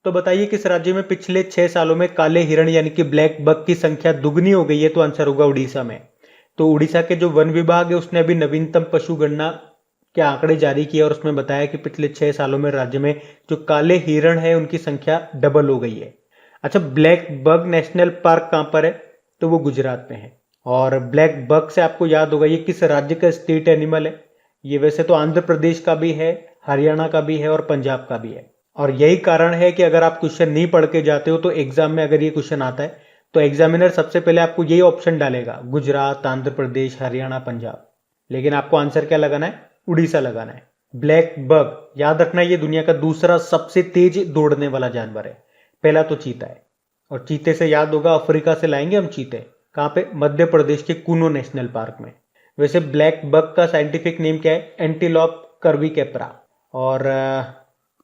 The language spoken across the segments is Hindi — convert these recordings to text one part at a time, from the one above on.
तो बताइए किस राज्य में पिछले 6 सालों में काले हिरण यानी कि ब्लैक बग की संख्या दुगनी हो गई है? तो आंसर होगा उड़ीसा में। तो उड़ीसा के जो वन विभाग है उसने अभी नवीनतम पशु गणना के आंकड़े जारी किए और उसमें बताया कि पिछले 6 सालों में राज्य में जो काले हिरण है उनकी संख्या डबल हो गई है। अच्छा, ब्लैक बग नेशनल पार्क कहां पर है? तो वो गुजरात में है। और ब्लैक बग से आपको याद होगा ये किस राज्य का स्टेट एनिमल है? ये वैसे तो आंध्र प्रदेश का भी है, हरियाणा का भी है और पंजाब का भी है। और यही कारण है कि अगर आप क्वेश्चन नहीं पढ़ के जाते हो तो एग्जाम में अगर ये क्वेश्चन आता है तो एग्जामिनर सबसे पहले आपको यही ऑप्शन डालेगा, गुजरात, आंध्र प्रदेश, हरियाणा, पंजाब। लेकिन आपको आंसर क्या लगाना है? उड़ीसा लगाना है। ब्लैक बग याद रखना, ये दुनिया का दूसरा सबसे तेज दौड़ने वाला जानवर है। पहला तो चीता है, और चीते से याद होगा अफ्रीका से लाएंगे हम चीते। कहां पे? मध्य प्रदेश के कूनो नेशनल पार्क में। वैसे ब्लैक बग का साइंटिफिक नेम क्या है? एंटीलोप कर्वीकेप्रा। और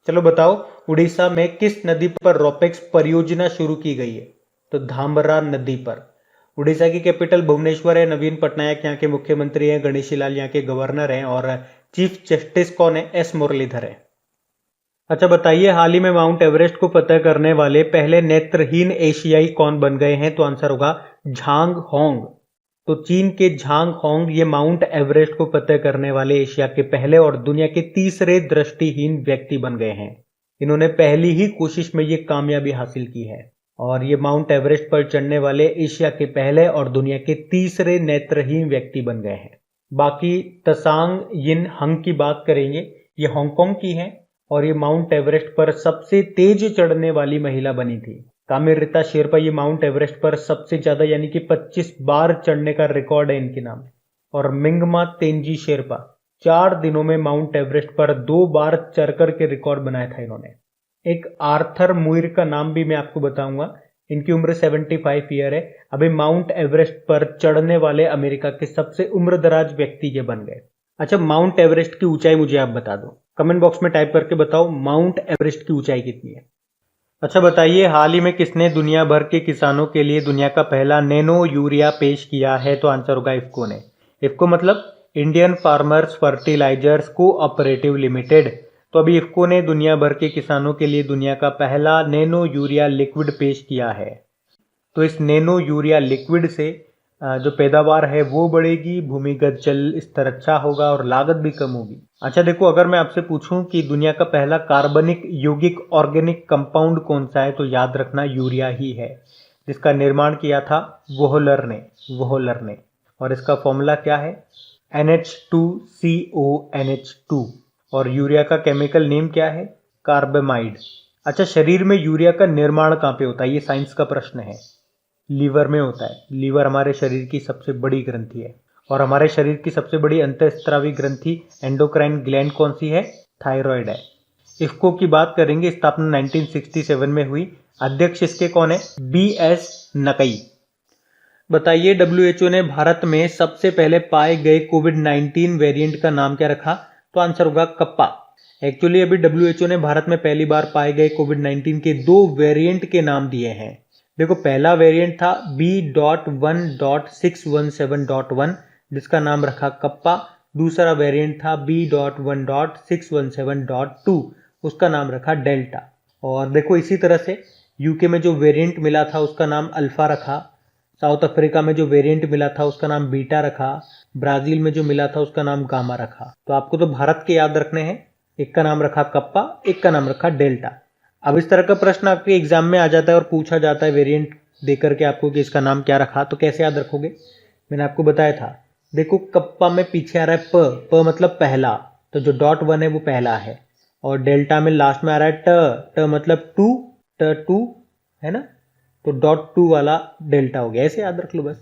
चलो बताओ, उड़ीसा में किस नदी पर रोपेक्स परियोजना शुरू की गई है? तो धामरा नदी पर। उड़ीसा की कैपिटल भुवनेश्वर है। नवीन पटनायक यहाँ के मुख्यमंत्री हैं, गणेशी लाल यहाँ के गवर्नर हैं, और चीफ जस्टिस कौन है? एस मुरलीधर है। अच्छा बताइए, हाल ही में माउंट एवरेस्ट को फतह करने वाले पहले नेत्रहीन एशियाई कौन बन गए हैं? तो आंसर होगा झांग होंग। तो चीन के झांग होंग ये माउंट एवरेस्ट को फतह करने वाले एशिया के पहले और दुनिया के तीसरे दृष्टिहीन व्यक्ति बन गए हैं। इन्होंने पहली ही कोशिश में ये कामयाबी हासिल की है और ये माउंट एवरेस्ट पर चढ़ने वाले एशिया के पहले और दुनिया के तीसरे नेत्रहीन व्यक्ति बन गए हैं। बाकी तसांग यिन हंग की बात करेंगे, ये हांगकांग की है और ये माउंट एवरेस्ट पर सबसे तेज चढ़ने वाली महिला बनी थी। कामिरिता शेरपा ये माउंट एवरेस्ट पर सबसे ज्यादा यानी कि 25 बार चढ़ने का रिकॉर्ड है इनके नाम। और मिंगमा तेंजी शेरपा 4 दिनों में माउंट एवरेस्ट पर 2 बार चढ़ कर के रिकॉर्ड बनाया था इन्होंने। एक आर्थर मुइर का नाम भी मैं आपको बताऊंगा, इनकी उम्र 75 ईयर है। अभी माउंट एवरेस्ट पर चढ़ने वाले अमेरिका के सबसे उम्रदराज व्यक्ति ये बन गए। अच्छा, माउंट एवरेस्ट की ऊंचाई मुझे आप बता दो, कमेंट बॉक्स में टाइप करके बताओ माउंट एवरेस्ट की ऊंचाई कितनी है। अच्छा बताइए, हाल ही में किसने दुनिया भर के किसानों के लिए दुनिया का पहला नैनो यूरिया पेश किया है? तो आंसर होगा इफ्को ने। इफ्को मतलब Indian farmers fertilisers cooperative limited. तो अभी इफ्को ने दुनिया भर के किसानों के लिए दुनिया का पहला नैनो यूरिया लिक्विड पेश किया है। तो इस नैनो यूरिया लिक्विड से जो पैदावार है वो बढ़ेगी, भूमिगत जल स्तर अच्छा होगा और लागत भी कम होगी। अच्छा देखो, अगर मैं आपसे पूछूं कि दुनिया का पहला कार्बनिक यौगिक ऑर्गेनिक कंपाउंड कौन सा है, तो याद रखना यूरिया ही है, जिसका निर्माण किया था वोहलर ने। और इसका फॉर्मूला क्या है? NH2CONH2। और यूरिया का केमिकल नेम क्या है? कार्बामाइड। अच्छा, शरीर में यूरिया का निर्माण कहाँ पे होता है? ये साइंस का प्रश्न है। लीवर में होता है। लीवर हमारे शरीर की सबसे बड़ी ग्रंथि है और हमारे शरीर की सबसे बड़ी अंतःस्रावी ग्रंथि एंडोक्राइन ग्लैंड कौन सी है? थायराइड है। इफ्को की बात करेंगे, स्थापना 1967 में हुई। अध्यक्ष इसके कौन है? BS नकई। बताइए, WHO ने भारत में सबसे पहले पाए गए कोविड-19 वेरिएंट का नाम क्या रखा? तो आंसर होगा कप्पा। एक्चुअली अभी WHO ने भारत में पहली बार पाए गए कोविड-19 के 2 वेरिएंट के नाम दिए हैं। देखो, पहला वेरिएंट था B.1.617.1 जिसका नाम रखा कप्पा। दूसरा वेरिएंट था B.1.617.2 उसका नाम रखा डेल्टा। और देखो, इसी तरह से यूके में जो वेरिएंट मिला था उसका नाम अल्फा रखा। साउथ अफ्रीका में जो वेरिएंट मिला था उसका नाम बीटा रखा। ब्राजील में जो मिला था उसका नाम गामा रखा। तो आपको तो भारत के याद रखने हैं, एक का नाम रखा कप्पा, एक का नाम रखा डेल्टा। अब इस तरह का प्रश्न आपके एग्जाम में आ जाता है और पूछा जाता है वेरिएंट देकर के आपको कि इसका नाम क्या रखा, तो कैसे याद रखोगे? मैंने आपको बताया था। देखो, कप्पा में पीछे आ रहा है प मतलब पहला, तो जो .1 है वो पहला है। और डेल्टा में लास्ट में आ रहा है ट मतलब टू है ना, तो .2 वाला डेल्टा हो गया। ऐसे याद रख लो, बस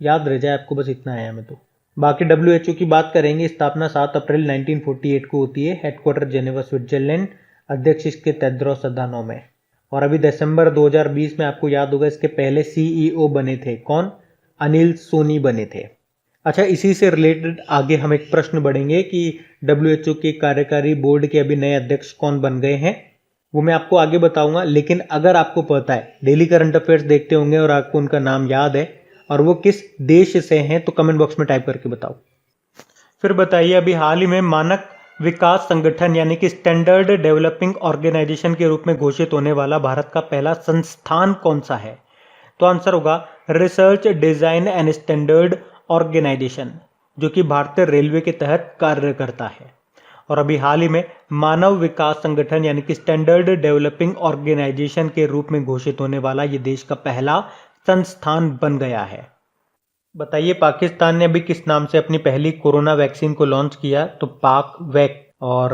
याद रह जाए आपको, बस इतना आया मैं तो। बाकी WHO की बात करेंगे, स्थापना 7 अप्रैल 1948 को होती है, हेडक्वार्टर जेनेवा स्विट्जरलैंड। अध्यक्ष इसके तेद्रोस अधानोम है। और अभी दिसंबर 2020 में आपको याद होगा इसके पहले CEO बने थे कौन? अनिल सोनी बने थे। अच्छा, इसी से रिलेटेड आगे हम एक प्रश्न बढ़ेंगे कि WHO के कार्यकारी बोर्ड के अभी नए अध्यक्ष कौन बन गए हैं, वो मैं आपको आगे बताऊंगा। लेकिन अगर आपको पता है, डेली करंट अफेयर्स देखते होंगे और आपको उनका नाम याद है और वो किस देश से हैं, तो कमेंट बॉक्स में टाइप करके बताओ। फिर बताइए, अभी हाल ही में मानक विकास संगठन यानी कि स्टैंडर्ड डेवलपिंग ऑर्गेनाइजेशन के रूप में घोषित होने वाला भारत का पहला संस्थान कौन सा है? तो आंसर होगा research design and standard organisation, जो कि भारतीय रेलवे के तहत कार्य करता है। और अभी हाल ही में मानव विकास संगठन यानी कि स्टैंडर्ड डेवलपिंग ऑर्गेनाइजेशन के रूप में घोषित होने वाला ये देश का पहला संस्थान बन गया है। बताइए पाकिस्तान ने अभी किस नाम से अपनी पहली कोरोना वैक्सीन को लॉन्च किया? तो पाक वैक। और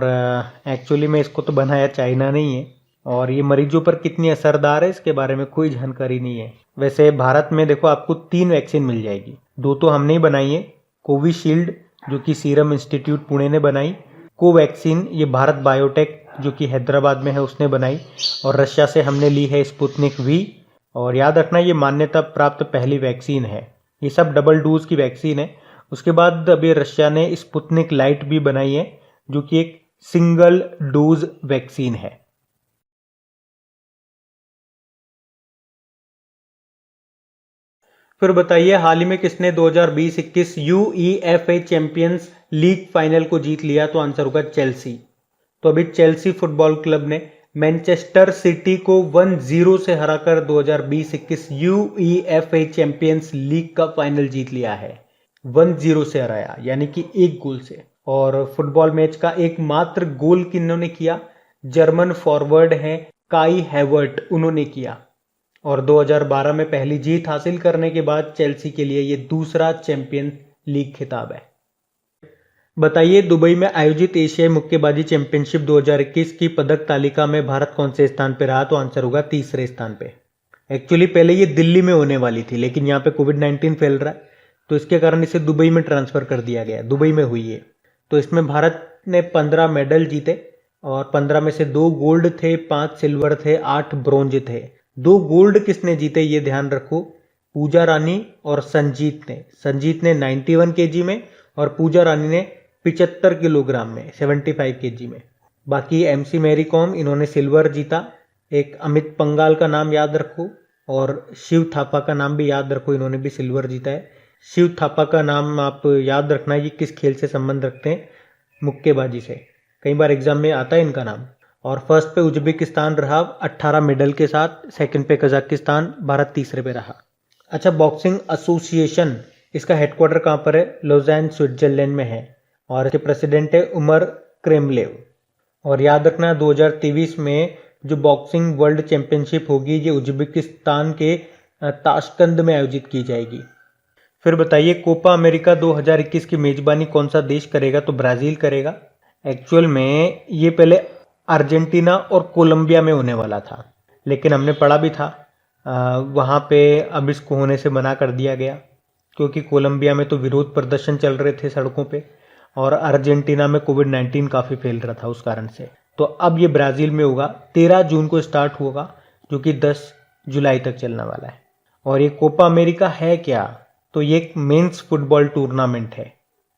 एक्चुअली में इसको तो बनाया चाइना नहीं है, और ये मरीजों पर कितनी असरदार है इसके बारे में कोई जानकारी नहीं है। वैसे भारत में देखो आपको 3 वैक्सीन मिल जाएगी, 2 तो हमने ही बनाई है, कोविशील्ड जो कि सीरम इंस्टीट्यूट पुणे ने बनाई, कोवैक्सीन ये भारत बायोटेक जो कि हैदराबाद में है उसने बनाई, और रशिया से हमने ली है स्पुतनिक वी। और याद रखना ये मान्यता प्राप्त पहली वैक्सीन है, ये सब डबल डोज की वैक्सीन है। उसके बाद अभी रशिया ने स्पुतनिक लाइट भी बनाई है जो कि एक सिंगल डोज वैक्सीन है। फिर बताइए हाल ही में किसने 2020-21 यूईएफए चैंपियंस लीग फाइनल को जीत लिया? तो आंसर होगा चेल्सी। तो अभी चेल्सी फुटबॉल क्लब ने मैनचेस्टर सिटी को 1-0 से हराकर 2020-21 यूईएफए चैंपियंस लीग का फाइनल जीत लिया है। 1-0 से हराया, यानी कि 1 गोल से। और फुटबॉल मैच का एकमात्र गोल किन्होंने किया? जर्मन फॉरवर्ड हैं काई हैवर्ट, उन्होंने किया। और 2012 में पहली जीत हासिल करने के बाद चेल्सी के लिए ये दूसरा चैंपियन लीग खिताब है। बताइए दुबई में आयोजित एशियाई मुक्केबाजी चैंपियनशिप 2021 की पदक तालिका में भारत कौन से स्थान पे रहा? तो आंसर होगा तीसरे स्थान पे। एक्चुअली पहले ये दिल्ली में होने वाली थी, लेकिन यहाँ पे कोविड-19 फैल रहा है तो इसके कारण इसे दुबई में ट्रांसफर कर दिया गया। दुबई में हुई है। तो इसमें भारत ने 15 मेडल जीते, और 15 में से 2 गोल्ड थे, 5 सिल्वर थे, 8 ब्रोंज थे। 2 गोल्ड किसने जीते ये ध्यान रखो, पूजा रानी और संजीत ने। संजीत ने 91 केजी में और पूजा रानी ने 75 किलोग्राम में 75 केजी में। बाकी एमसी मैरी कॉम, इन्होंने सिल्वर जीता। एक अमित पंगाल का नाम याद रखो, और शिव थापा का नाम भी याद रखो, इन्होंने भी सिल्वर जीता है। शिव थापा का नाम आप याद रखना, ये किस खेल से संबंध रखते हैं? मुक्केबाजी से, कई बार एग्जाम में आता है इनका नाम। और फर्स्ट पे उज्बेकिस्तान रहा 18 मेडल के साथ, सेकंड पे कजाकिस्तान, भारत तीसरे पे रहा। अच्छा, बॉक्सिंग एसोसिएशन इसका हेडक्वार्टर कहाँ पर है? लोज़ान स्विट्जरलैंड में है, और इसके प्रेसिडेंट है उमर क्रेमलेव। और याद रखना 2023 में जो बॉक्सिंग वर्ल्ड चैंपियनशिप होगी ये उज्बेकिस्तान के ताशकंद में आयोजित की जाएगी। फिर बताइए कोपा अमेरिका 2021 की मेजबानी कौन सा देश करेगा? तो ब्राजील करेगा। एक्चुअल में ये पहले अर्जेंटीना और कोलंबिया में होने वाला था, लेकिन हमने पढ़ा भी था वहाँ पे अब इसको होने से मना कर दिया गया, क्योंकि कोलंबिया में तो विरोध प्रदर्शन चल रहे थे सड़कों पे, और अर्जेंटीना में कोविड-19 काफ़ी फैल रहा था उस कारण से। तो अब ये ब्राज़ील में होगा, 13 जून को स्टार्ट होगा, जो कि 10 जुलाई तक चलने वाला है। और ये कोपा अमेरिका है क्या? तो ये एक मेंस फुटबॉल टूर्नामेंट है।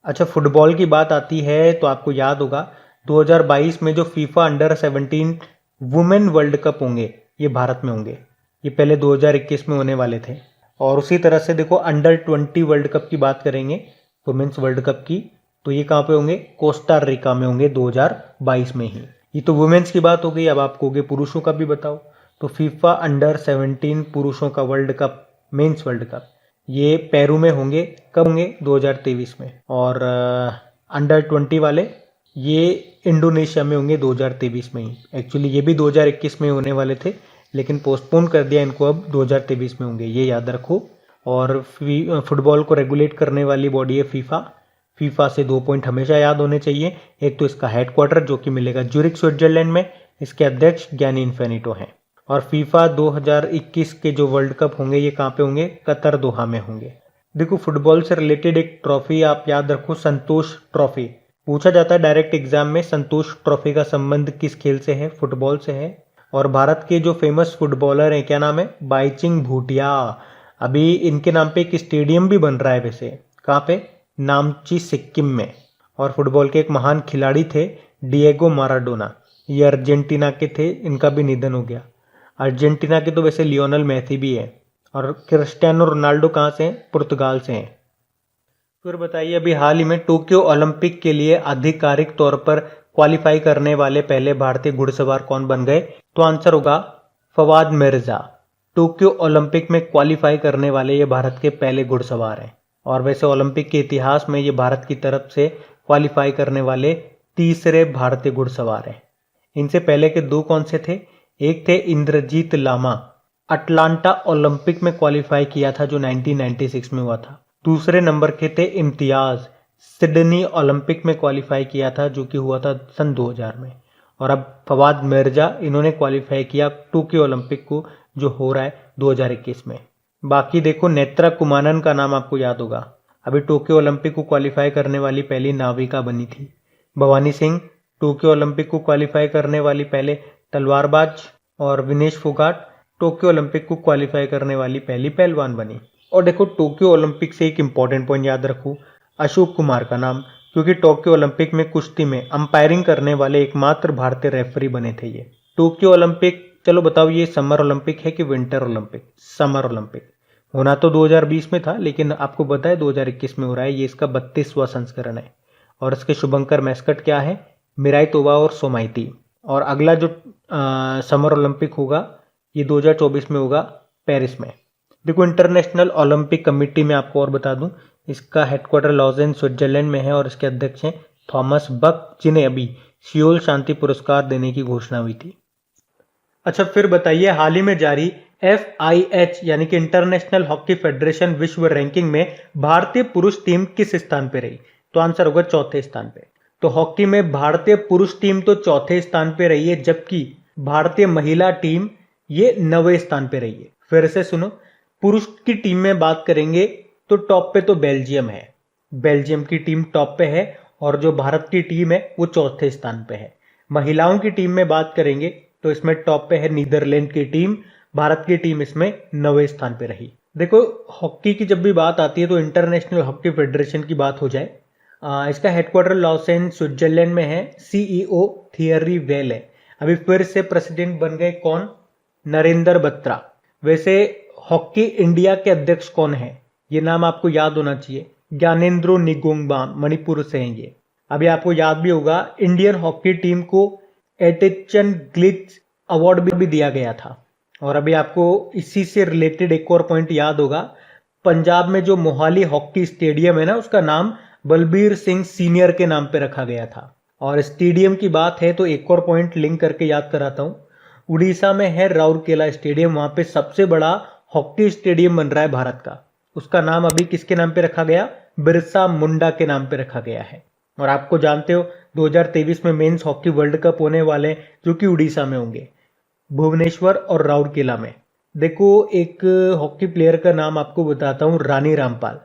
अच्छा, फुटबॉल की बात आती है तो आपको याद होगा 2022 में जो FIFA under 17 women world cup होंगे ये भारत में होंगे। ये पहले 2021 में होने वाले थे। और उसी तरह से देखो अंडर 20 वर्ल्ड कप की बात करेंगे, वुमेन्स वर्ल्ड कप की, तो ये कहाँ पे होंगे? कोस्टा रिका में होंगे 2022 में ही। ये तो वुमेन्स की बात हो गई, अब आप कहोगे पुरुषों का भी बताओ। तो फीफा अंडर 17 पुरुषों का world cup, mains world cup, ये पेरू में होंगे। कब होंगे? 2023 में। और अंडर 20 वाले ये इंडोनेशिया में होंगे 2023 में ही। एक्चुअली ये भी 2021 में होने वाले थे, लेकिन पोस्टपोन कर दिया इनको, अब 2023 में होंगे, ये याद रखो। और फुटबॉल को रेगुलेट करने वाली बॉडी है फीफा। फीफा से 2 पॉइंट हमेशा याद होने चाहिए। एक तो इसका हेडक्वार्टर जो कि मिलेगा ज्यूरिख स्विट्जरलैंड में, इसके अध्यक्ष गियानी इन्फेनिटो हैं। और फीफा 2021 के जो वर्ल्ड कप होंगे ये कहाँ पे होंगे? कतर, दोहा में होंगे। देखो फुटबॉल से रिलेटेड एक ट्रॉफी आप याद रखो, संतोष ट्रॉफी। पूछा जाता है डायरेक्ट एग्जाम में, संतोष ट्रॉफी का संबंध किस खेल से है? फुटबॉल से है। और भारत के जो फेमस फुटबॉलर हैं, क्या नाम है? बाईचिंग भूटिया। अभी इनके नाम पे एक स्टेडियम भी बन रहा है वैसे, कहाँ पे? नामची, सिक्किम में। और फुटबॉल के एक महान खिलाड़ी थे डिएगो माराडोना, ये अर्जेंटीना के थे, इनका भी निधन हो गया। अर्जेंटीना के तो वैसे लियोनल मेसी भी है। और क्रिस्टियानो रोनाल्डो कहाँ से हैं? पुर्तगाल से हैं। फिर बताइए अभी हाल ही में टोक्यो ओलंपिक के लिए आधिकारिक तौर पर क्वालिफाई करने वाले पहले भारतीय घुड़सवार कौन बन गए? तो आंसर होगा फवाद मिर्जा। टोक्यो ओलंपिक में क्वालिफाई करने वाले ये भारत के पहले घुड़सवार हैं और वैसे ओलंपिक के इतिहास में ये भारत की तरफ से क्वालिफाई करने वाले तीसरे भारतीय घुड़सवार हैं। इनसे पहले के दो कौन से थे? एक थे इंद्रजीत लामा, अटलांटा ओलंपिक में क्वालिफाई किया था जो 1996 में हुआ था। दूसरे नंबर के थे इम्तियाज, सिडनी ओलंपिक में क्वालिफाई किया था जो कि हुआ था सन 2000 में। और अब फवाद मिर्जा, इन्होंने क्वालिफाई किया टोक्यो ओलंपिक को जो हो रहा है 2021 में। बाकी देखो, नेत्रा कुमानन का नाम आपको याद होगा, अभी टोक्यो ओलंपिक को क्वालिफाई करने वाली पहली नाविका बनी थी। भवानी सिंह टोक्यो ओलंपिक को क्वालिफाई करने वाली पहले तलवारबाज, और विनेश फोगाट टोक्यो ओलंपिक को क्वालिफाई करने वाली पहली पहलवान बनी। और देखो, टोक्यो ओलंपिक से एक इंपॉर्टेंट पॉइंट याद रखो, अशोक कुमार का नाम, क्योंकि टोक्यो ओलंपिक में कुश्ती में अंपायरिंग करने वाले एकमात्र भारतीय रेफरी बने थे ये। टोक्यो ओलंपिक, चलो बताओ ये समर ओलंपिक है कि विंटर ओलंपिक? Summer Olympic. होना तो 2020 में था, लेकिन आपको पता है 2021 में हो रहा है। ये इसका 32वां संस्करण है और इसके शुभंकर मैस्कट क्या है? मिराई तोबा और सोमाइती। और अगला जो समर ओलंपिक होगा ये 2024 में होगा पेरिस में। देखो, इंटरनेशनल ओलंपिक कमेटी में आपको और बता दूं, इसका हेडक्वार्टर लॉजेन स्विट्जरलैंड में है और इसके अध्यक्ष हैं थॉमस बक, जिन्हें अभी सियोल शांति पुरस्कार देने की घोषणा हुई थी। अच्छा, फिर बताइए, हाल ही में जारी FIH यानी कि इंटरनेशनल हॉकी फेडरेशन विश्व रैंकिंग में भारतीय पुरुष टीम किस स्थान पे रही? तो आंसर होगा चौथे स्थान पे। तो हॉकी में भारतीय पुरुष टीम तो चौथे स्थान पे रही है, जबकि भारतीय महिला टीम ये 9वें स्थान पे रही है। फिर से सुनो, पुरुष की टीम में बात करेंगे तो टॉप पे तो बेल्जियम है, बेल्जियम की टीम टॉप पे है और जो भारत की टीम है वो चौथे स्थान पे है। महिलाओं की टीम में बात करेंगे तो इसमें टॉप पे है नीदरलैंड की टीम, भारत की टीम इसमें 9वें स्थान पे रही। देखो, हॉकी की जब भी बात आती है तो इंटरनेशनल हॉकी फेडरेशन की बात हो जाए, इसका हेडक्वार्टर लॉसेन स्विट्जरलैंड में है। CEO थियरी वेल है। अभी फिर से प्रेसिडेंट बन गए कौन? नरेंद्र बत्रा। वैसे हॉकी इंडिया के अध्यक्ष कौन है? ये नाम आपको याद होना चाहिए, ज्ञानेंद्रो निगोंगबाम, मणिपुर से हैं ये। अभी आपको याद भी होगा, इंडियन हॉकी टीम को एटिचन ग्लिच अवार्ड भी दिया गया था। और अभी आपको इसी से रिलेटेड एक और पॉइंट याद होगा, पंजाब में जो मोहाली हॉकी स्टेडियम है ना, उसका नाम बलबीर सिंह सीनियर के नाम पे रखा गया था। और स्टेडियम की बात है तो एक और पॉइंट लिंक करके याद कराता हूँ, उड़ीसा में है राउरकेला स्टेडियम, वहां पे सबसे बड़ा हॉकी स्टेडियम बन रहा है भारत का। उसका नाम अभी किसके नाम पे रखा गया? बिरसा मुंडा के नाम पे रखा गया है। और आपको जानते हो 2023 में मेंस हॉकी वर्ल्ड कप होने वाले हैं जो कि उड़ीसा में होंगे, भुवनेश्वर और राउरकेला में। देखो, एक हॉकी प्लेयर का नाम आपको बताता हूँ, रानी रामपाल,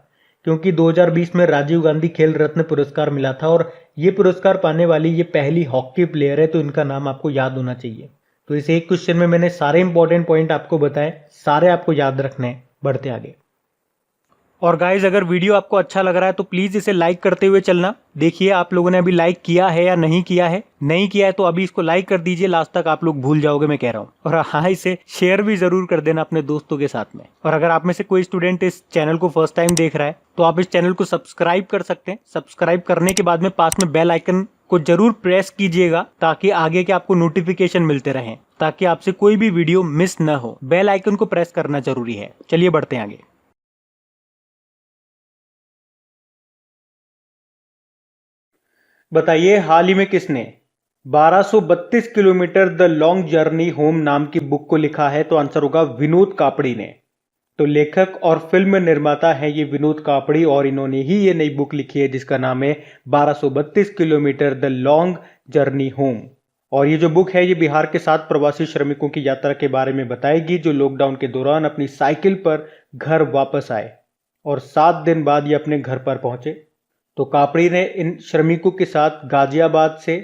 क्योंकि 2020 में राजीव गांधी खेल रत्न पुरस्कार मिला था और ये पुरस्कार पाने वाली ये पहली हॉकी प्लेयर है, तो इनका नाम आपको याद होना चाहिए। तो इस एक क्वेश्चन में मैंने सारे इंपॉर्टेंट पॉइंट आपको बताए, सारे आपको याद रखने हैं। बढ़ते आगे। और गाइज, अगर वीडियो आपको अच्छा लग रहा है तो प्लीज इसे लाइक करते हुए चलना। देखिए, आप लोगों ने अभी लाइक किया है या नहीं किया है? नहीं किया है तो अभी इसको लाइक कर दीजिए, लास्ट तक आप लोग भूल जाओगे मैं कह रहा हूँ। और हाँ, इसे शेयर भी जरूर कर देना अपने दोस्तों के साथ में। और अगर आप में से कोई स्टूडेंट इस चैनल को फर्स्ट टाइम देख रहा है तो आप इस चैनल को सब्सक्राइब कर सकते हैं। सब्सक्राइब करने के बाद में पास में बेल आइकन को जरूर प्रेस कीजिएगा ताकि आगे के आपको नोटिफिकेशन मिलते रहें, ताकि आपसे कोई भी वीडियो मिस न हो। बेल आइकन को प्रेस करना जरूरी है। चलिए बढ़ते हैं आगे। बताइए, हाल ही में किसने 1232 kilometre the long journey home नाम की बुक को लिखा है? तो आंसर होगा विनोद कापड़ी ने। तो लेखक और फिल्म निर्माता है ये विनोद कापड़ी और इन्होंने ही ये नई बुक लिखी है जिसका नाम है 1232 kilometre the long journey home. और ये जो बुक है ये बिहार के 7 प्रवासी श्रमिकों की यात्रा के बारे में बताएगी जो लॉकडाउन के दौरान अपनी साइकिल पर घर वापस आए और 7 दिन बाद ये अपने घर पर पहुंचे। तो कापड़ी ने इन श्रमिकों के साथ गाजियाबाद से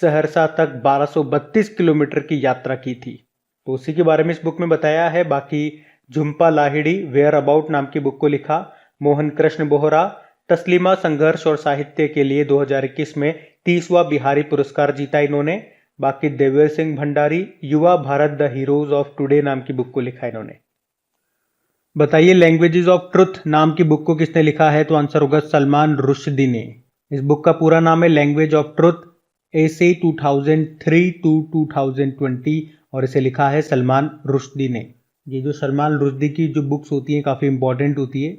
सहरसा तक 1232 किलोमीटर की यात्रा की थी। तो उसी के बारे में इस बुक में बताया है। बाकी झुम्पा लाहिड़ी वेयर अबाउट नाम की बुक को लिखा मोहन कृष्ण बोहरा। तस्लीमा संघर्ष और साहित्य के लिए 2021 में 30वां बिहारी पुरस्कार जीता इन्होंने। बाकी देवेर सिंह भंडारी युवा Bharat the heroes of today नाम की बुक को लिखा इन्होंने। बताइए, लैंग्वेजेस ऑफ ट्रुथ नाम की बुक को किसने लिखा है? तो आंसर होगा सलमान रुश्दी ने। इस बुक का पूरा नाम है लैंग्वेज ऑफ ट्रुथ ऐसे 2003 टू 2020 और इसे लिखा है सलमान रुश्दी ने। ये जो सलमान रुश्दी की जो बुक्स होती हैं काफ़ी इंपॉर्टेंट होती है,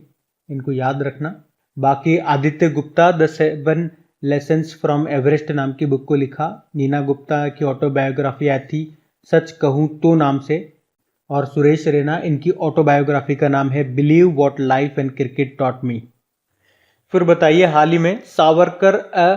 इनको याद रखना। बाकी Aditya Gupta the 7 lessons from Everest नाम की बुक को लिखा। नीना गुप्ता की ऑटोबायोग्राफी आई थी सच कहूँ तो नाम से, और सुरेश रैना इनकी ऑटोबायोग्राफी का नाम है believe what life and cricket taught me. फिर बताइए हाल ही में सावरकर अ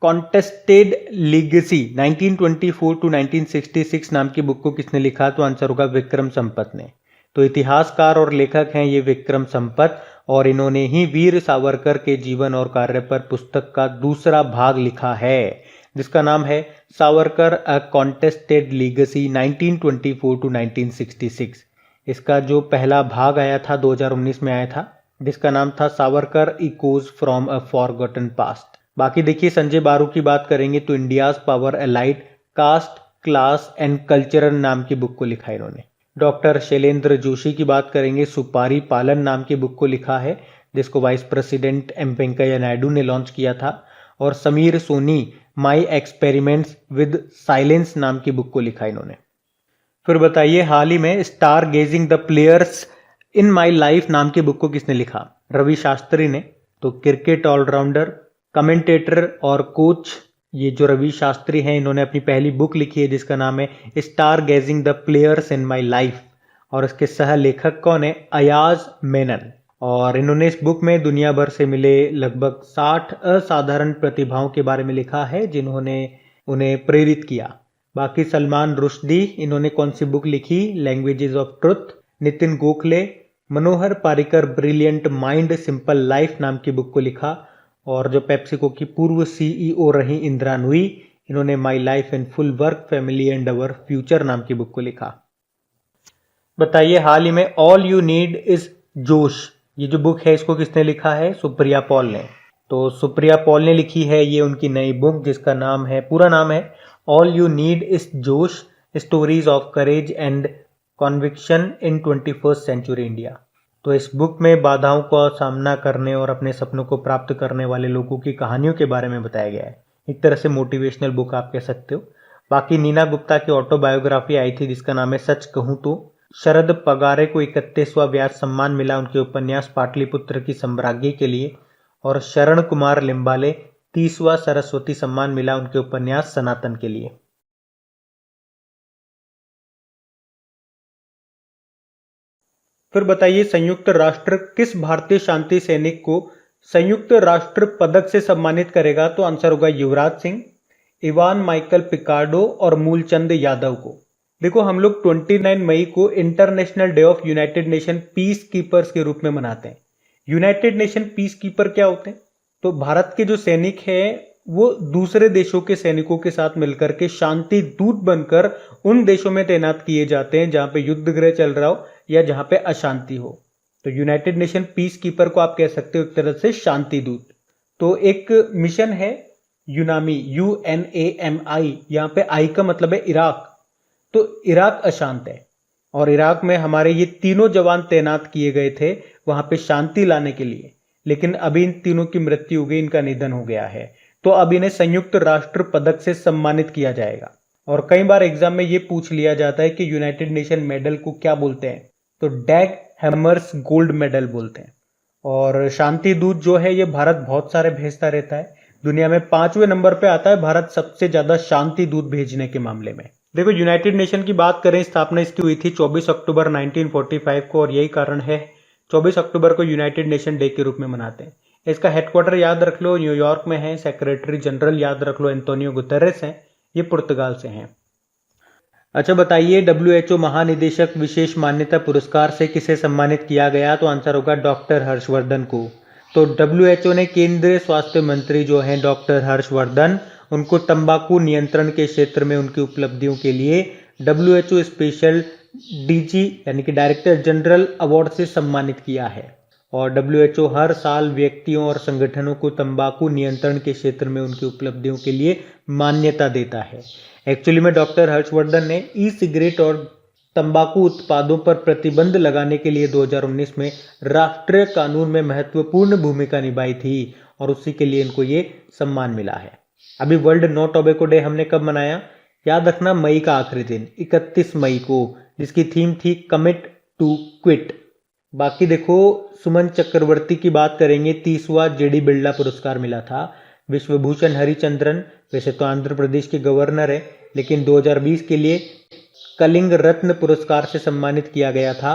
कॉन्टेस्टेड लीगेसी 1924 टू 1966 नाम की बुक को किसने लिखा? तो आंसर होगा विक्रम संपत ने। तो इतिहासकार और लेखक हैं ये विक्रम संपत, और इन्होंने ही वीर सावरकर के जीवन और कार्य पर पुस्तक का दूसरा भाग लिखा है जिसका नाम है सावरकर अ कॉन्टेस्टेड लीगेसी 1924 टू 1966। इसका जो पहला भाग आया था 2019 में आया था, जिसका नाम था Savarkar echoes from a forgotten past. बाकी देखिए संजय बारू की बात करेंगे तो India's power allied caste class and cultural नाम की बुक को लिखा है इन्होंने। डॉक्टर शैलेंद्र जोशी की बात करेंगे, सुपारी पालन नाम की बुक को लिखा है जिसको vice president M Venkaiah Naidu ने लॉन्च किया था। और Sameer Soni my experiments with silence नाम की बुक को लिखा इन्होंने। फिर बताइए हाल ही में star gazing the players in my life नाम की बुक को किसने लिखा? रवि शास्त्री ने। तो क्रिकेट ऑलराउंडर, कमेंटेटर और कोच ये जो रवि शास्त्री हैं इन्होंने अपनी पहली बुक लिखी है जिसका नाम है star gazing the players in my life, और इसके सह लेखक कौन है? अयाज मेनन। और इन्होंने इस बुक में दुनिया भर से मिले लगभग 60 असाधारण प्रतिभाओं के बारे में लिखा है जिन्होंने उन्हें प्रेरित किया। बाकी सलमान रुश्दी इन्होंने कौन सी बुक लिखी? Languages of truth. Nitin Gokhale Manohar Parrikar brilliant mind simple life नाम की बुक को लिखा। और जो पेप्सिको की पूर्व सीईओ रही इंदिरा नुई, इन्होंने my life in full work family and our future नाम की बुक को लिखा। बताइए हाल ही में ऑल यू नीड इज जोश ये जो बुक है इसको किसने लिखा है? सुप्रिया पॉल ने। तो सुप्रिया पॉल ने लिखी है ये उनकी नई बुक जिसका नाम है, पूरा नाम है all you need is josh stories of courage and conviction in 21st century India. तो इस बुक में बाधाओं का सामना करने और अपने सपनों को प्राप्त करने वाले लोगों की कहानियों के बारे में बताया गया है। एक तरह से मोटिवेशनल बुक आप कह सकते हो। बाकी नीना गुप्ता की ऑटोबायोग्राफी आई थी जिसका नाम है सच कहूँ तो। शरद पगारे को 31वां व्यास सम्मान मिला उनके उपन्यास पाटलिपुत्र की सम्राज्ञी के लिए। और शरण कुमार लिम्बाले 30वां सरस्वती सम्मान मिला उनके उपन्यास सनातन के लिए। फिर बताइए संयुक्त राष्ट्र किस भारतीय शांति सैनिक को संयुक्त राष्ट्र पदक से सम्मानित करेगा? तो आंसर होगा युवराज सिंह, इवान माइकल पिकार्डो और मूलचंद यादव को। देखो हम लोग 29 मई को international day of United nation peace keepers के रूप में मनाते हैं। यूनाइटेड नेशन पीस कीपर क्या होते हैं? तो भारत के जो सैनिक हैं वो दूसरे देशों के सैनिकों के साथ मिलकर के शांति दूत बनकर उन देशों में तैनात किए जाते हैं जहां पे युद्ध गृह चल रहा हो या जहां पे अशांति हो। तो यूनाइटेड नेशन पीस कीपर को आप कह सकते हो एक तरह से शांति दूत। तो एक मिशन है यूनामी, UNAMI, यहाँ पे आई का मतलब है इराक। तो इराक अशांत है और इराक में हमारे ये तीनों जवान तैनात किए गए थे वहां पे शांति लाने के लिए, लेकिन अभी इन तीनों की मृत्यु हो गई, इनका निधन हो गया है। तो अब इन्हें संयुक्त राष्ट्र पदक से सम्मानित किया जाएगा। और कई बार एग्जाम में ये पूछ लिया जाता है कि यूनाइटेड नेशन मेडल को क्या बोलते हैं? तो डैग हैमर्स गोल्ड मेडल बोलते हैं। और शांति दूत जो है ये भारत बहुत सारे भेजता रहता है। दुनिया में 5वें नंबर पे आता है भारत सबसे ज्यादा शांति दूत भेजने के मामले में। देखो यूनाइटेड नेशन की बात करें, स्थापना इसकी हुई थी 24 अक्टूबर 1945 को, और यही कारण है 24 अक्टूबर को यूनाइटेड नेशन डे के रूप में मनाते हैं। इसका हेडक्वार्टर याद रख लो न्यूयॉर्क में है। सेक्रेटरी जनरल याद रख लो एंटोनियो गुतेरेस हैं, ये पुर्तगाल से हैं। अच्छा बताइए WHO महानिदेशक विशेष मान्यता पुरस्कार से किसे सम्मानित किया गया? तो आंसर होगा डॉक्टर हर्षवर्धन को। तो WHO ने केंद्रीय स्वास्थ्य मंत्री जो हैं डॉक्टर हर्षवर्धन, उनको तंबाकू नियंत्रण के क्षेत्र में उनकी उपलब्धियों के लिए WHO स्पेशल DG यानी कि डायरेक्टर जनरल अवार्ड से सम्मानित किया है। और WHO हर साल व्यक्तियों और संगठनों को तंबाकू नियंत्रण के क्षेत्र में उनकी उपलब्धियों के लिए मान्यता देता है। एक्चुअली में डॉक्टर हर्षवर्धन ने ई सिगरेट और तंबाकू उत्पादों पर प्रतिबंध लगाने के लिए 2019 में राष्ट्रीय कानून में महत्वपूर्ण भूमिका निभाई थी और उसी के लिए इनको ये सम्मान मिला है। अभी वर्ल्ड नो टोबैको डे हमने कब मनाया, याद रखना मई का आखिरी दिन 31 मई को, जिसकी थीम थी कमिट टू क्विट। बाकी देखो सुमन चक्रवर्ती की बात करेंगे, 30वां जेडी बिरला पुरस्कार मिला था। विश्वभूषण हरिचंद्रन वैसे तो आंध्र प्रदेश के गवर्नर है, लेकिन 2020 के लिए कलिंग रत्न पुरस्कार से सम्मानित किया गया था।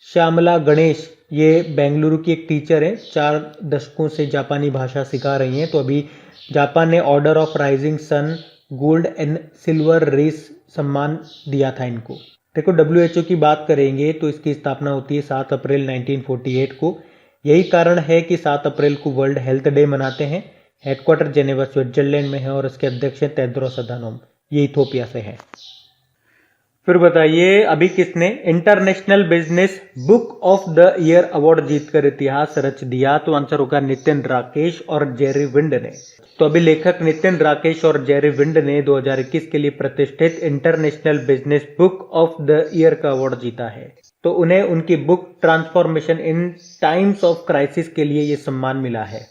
श्यामला गणेश ये बेंगलुरु की एक टीचर है, 4 दशकों से जापानी भाषा सिखा रही हैं। तो अभी जापान ने order of rising sun gold and silver rays सम्मान दिया था इनको। देखो WHO की बात करेंगे तो इसकी स्थापना होती है 7 अप्रैल 1948 को। यही कारण है कि 7 अप्रैल को वर्ल्ड हेल्थ डे मनाते हैं। हेडक्वार्टर जेनेवा स्विट्जरलैंड में है और इसके अध्यक्ष हैं टेड्रोस अधानोम, ये इथोपिया से है। फिर बताइए अभी किसने international business book of the year award जीतकर इतिहास रच दिया, तो आंसर होगा नितिन राकेश और जेरी विंड ने। तो अभी लेखक नितिन राकेश और जेरी विंड ने 2021 के लिए प्रतिष्ठित international business book of the year का अवार्ड जीता है। तो उन्हें उनकी book transformation in times of crisis के लिए ये सम्मान मिला है।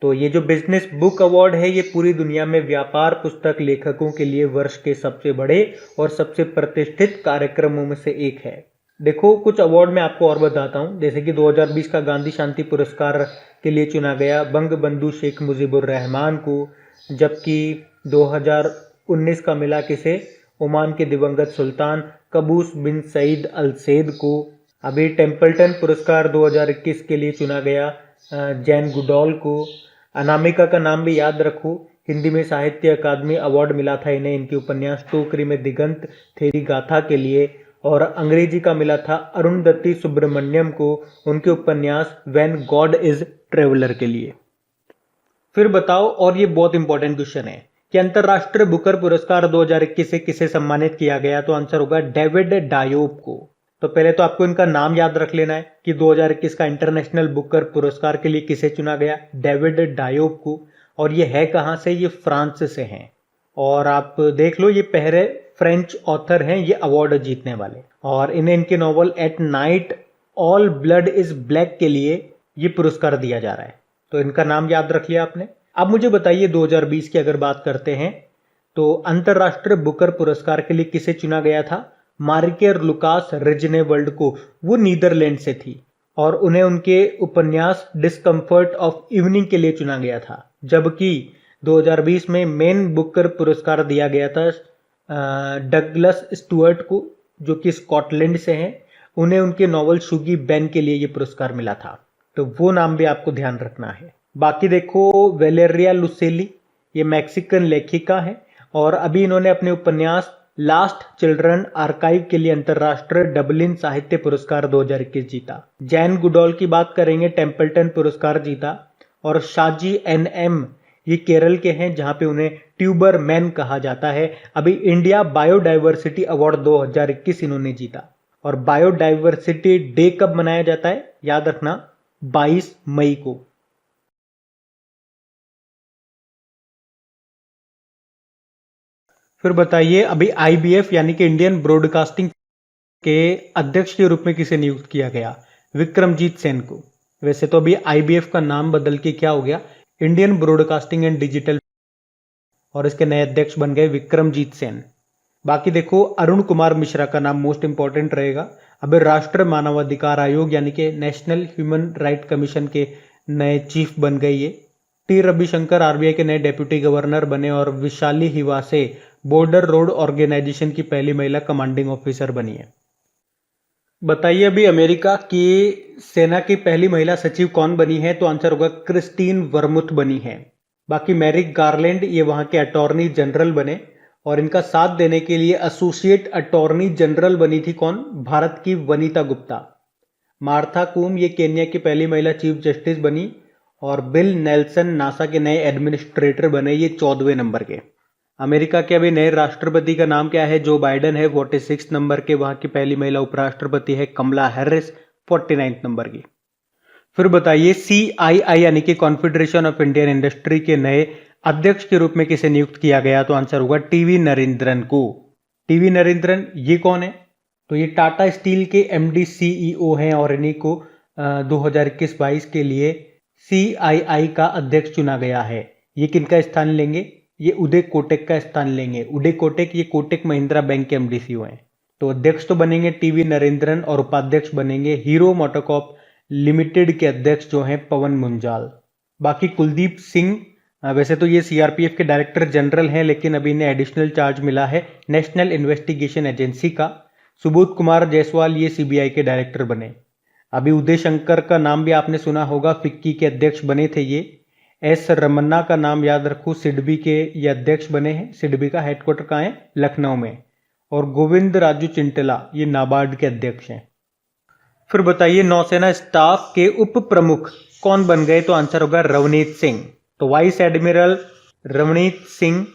तो ये जो बिजनेस बुक अवार्ड है ये पूरी दुनिया में व्यापार पुस्तक लेखकों के लिए वर्ष के सबसे बड़े और सबसे प्रतिष्ठित कार्यक्रमों में से एक है। देखो कुछ अवार्ड मैं आपको और बताता हूँ, जैसे कि 2020 का गांधी शांति पुरस्कार के लिए चुना गया बंग बंधु शेख मुजीबुर रहमान को, जबकि 2019 का मिला किसे, ओमान के दिवंगत सुल्तान कबूस बिन सईद अल सैद को। अभी टेम्पल्टन पुरस्कार 2021 के लिए चुना गया जैन गुडॉल को। अनामिका का नाम भी याद रखो, हिंदी में साहित्य अकादमी अवार्ड मिला था इन्हें इनके उपन्यास टोकरी में दिगंत थेरी गाथा के लिए, और अंग्रेजी का मिला था अरुणधति सुब्रमण्यम को उनके उपन्यास व्हेन गॉड इज ट्रेवलर के लिए। फिर बताओ, और ये बहुत इंपॉर्टेंट क्वेश्चन है कि अंतरराष्ट्रीय बुकर पुरस्कार 2021 से किसे सम्मानित किया गया, तो आंसर होगा डेविड डायोप को। तो पहले तो आपको इनका नाम याद रख लेना है कि 2021 का इंटरनेशनल बुकर पुरस्कार के लिए किसे चुना गया, डेविड डायोप को। और ये है कहाँ से, ये फ्रांस से हैं। और आप देख लो ये पहले फ्रेंच ऑथर हैं ये अवार्ड जीतने वाले, और इन्हें इनके novel at night all blood is black के लिए ये पुरस्कार दिया जा रहा है। तो इनका नाम याद रख लिया आपने। अब मुझे बताइए 2020 की अगर बात करते हैं तो अंतरराष्ट्रीय बुकर पुरस्कार के लिए किसे चुना गया था, मार्के लुकास रिजनेवल्ड को। वो नीदरलैंड से थी और उन्हें उनके उपन्यास डिस्कम्फर्ट ऑफ इवनिंग के लिए चुना गया था। जबकि 2020 में मेन बुकर पुरस्कार दिया गया था डगलस स्टुअर्ट को, जो कि स्कॉटलैंड से हैं। उन्हें उनके नॉवल शुगी बैन के लिए ये पुरस्कार मिला था। तो वो नाम भी आपको ध्यान रखना है। बाकी देखो वेलेरिया लुसेली ये मैक्सिकन लेखिका है और अभी इन्होंने अपने उपन्यास लास्ट चिल्ड्रन आर्काइव के लिए अंतरराष्ट्रीय डबलिन साहित्य पुरस्कार 2021 जीता। जैन गुडॉल की बात करेंगे, टेम्पल्टन पुरस्कार जीता। और शाजी NM ये केरल के हैं जहां पे उन्हें ट्यूबर मैन कहा जाता है। अभी इंडिया बायोडाइवर्सिटी अवार्ड 2021 इन्होंने जीता। और बायोडाइवर्सिटी डे कब मनाया जाता है, याद रखना 22 मई को। फिर बताइए अभी IBF यानी कि इंडियन ब्रॉडकास्टिंग के अध्यक्ष के रूप में किसे नियुक्त किया गया, विक्रमजीत सेन को। वैसे तो अभी IBF का नाम बदल के क्या हो गया, इंडियन ब्रॉडकास्टिंग एंड डिजिटल, और इसके नए अध्यक्ष बन गए विक्रमजीत सेन। बाकी देखो अरुण कुमार मिश्रा का नाम मोस्ट इंपॉर्टेंट रहेगा। अभी राष्ट्रीय मानवाधिकार आयोग यानी कि नेशनल ह्यूमन राइट कमीशन के नए चीफ बन गए ये। टी रविशंकर RBI के नए डेप्यूटी गवर्नर बने और Vishali Hiwase border road organisation की पहली महिला कमांडिंग ऑफिसर बनी है। बताइए अभी अमेरिका की सेना की पहली महिला सचिव कौन बनी है, तो आंसर होगा क्रिस्टीन वर्मुथ बनी है। बाकी मैरिक गारलैंड ये वहां के अटॉर्नी जनरल बने और इनका साथ देने के लिए एसोसिएट अटॉर्नी जनरल बनी थी कौन, भारत की वनीता गुप्ता। मार्था कूम ये केन्या की पहली महिला चीफ जस्टिस बनी और बिल नेल्सन नासा के नए एडमिनिस्ट्रेटर बने, ये 14वें नंबर के। अमेरिका के अभी नए राष्ट्रपति का नाम क्या है, जो बाइडेन है 46 नंबर के। वहां की पहली महिला उपराष्ट्रपति है कमला हैरिस 49 नंबर की। फिर बताइए CII यानी कि कॉन्फेडरेशन ऑफ इंडियन इंडस्ट्री के नए अध्यक्ष के रूप में किसे नियुक्त किया गया, तो आंसर होगा TV नरेंद्रन को। TV नरेंद्रन ये कौन है, तो ये टाटा स्टील के MD CEO हैं और इन्हीं को 2021-22 के लिए CII का अध्यक्ष चुना गया है। ये किनका स्थान लेंगे, ये उदय कोटक का स्थान लेंगे। उदय कोटक ये कोटक महिंद्रा बैंक के एमडी सीईओ हैं। तो अध्यक्ष तो बनेंगे टीवी नरेंद्रन और उपाध्यक्ष बनेंगे हीरो मोटोकॉर्प लिमिटेड के अध्यक्ष जो हैं पवन मुंजाल। बाकी कुलदीप सिंह वैसे तो ये सीआरपीएफ के डायरेक्टर जनरल हैं, लेकिन अभी इन्हें एडिशनल चार्ज मिला है नेशनल इन्वेस्टिगेशन एजेंसी का। सुबोध कुमार जायसवाल ये सीबीआई के डायरेक्टर बने। अभी उदय शंकर का नाम भी आपने सुना होगा, फिक्की के अध्यक्ष बने थे ये। एस रमन्ना का नाम याद रखो, सिडबी के ये अध्यक्ष बने हैं। सिडबी का हेडक्वार्टर कहाँ है? लखनऊ में। और गोविंद राजू चिंटला ये नाबार्ड के अध्यक्ष हैं। फिर बताइए नौसेना स्टाफ के उप प्रमुख कौन बन गए? तो आंसर होगा रवनीत सिंह। तो वाइस एडमिरल रवनीत सिंह,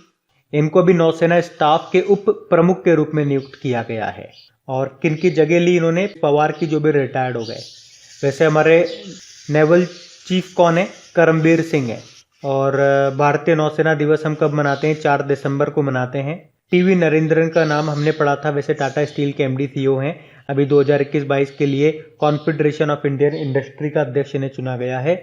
इनको भी नौसेना स्टाफ के उप प्रमुख के रूप में नियुक्त किया गया है। और किनकी जगह ली इन्होंने? पवार की, जो भी रिटायर्ड हो गए। वैसे हमारे नेवल चीफ कौन है? करमबीर सिंह है। और भारतीय नौसेना दिवस हम कब मनाते हैं? 4 दिसंबर को मनाते हैं। टीवी नरेंद्रन का नाम हमने पढ़ा था, वैसे टाटा स्टील के एमडी सीईओ हैं। अभी 2021-22 के लिए कॉन्फेडरेशन ऑफ इंडियन इंडस्ट्री का अध्यक्ष इन्हें चुना गया है।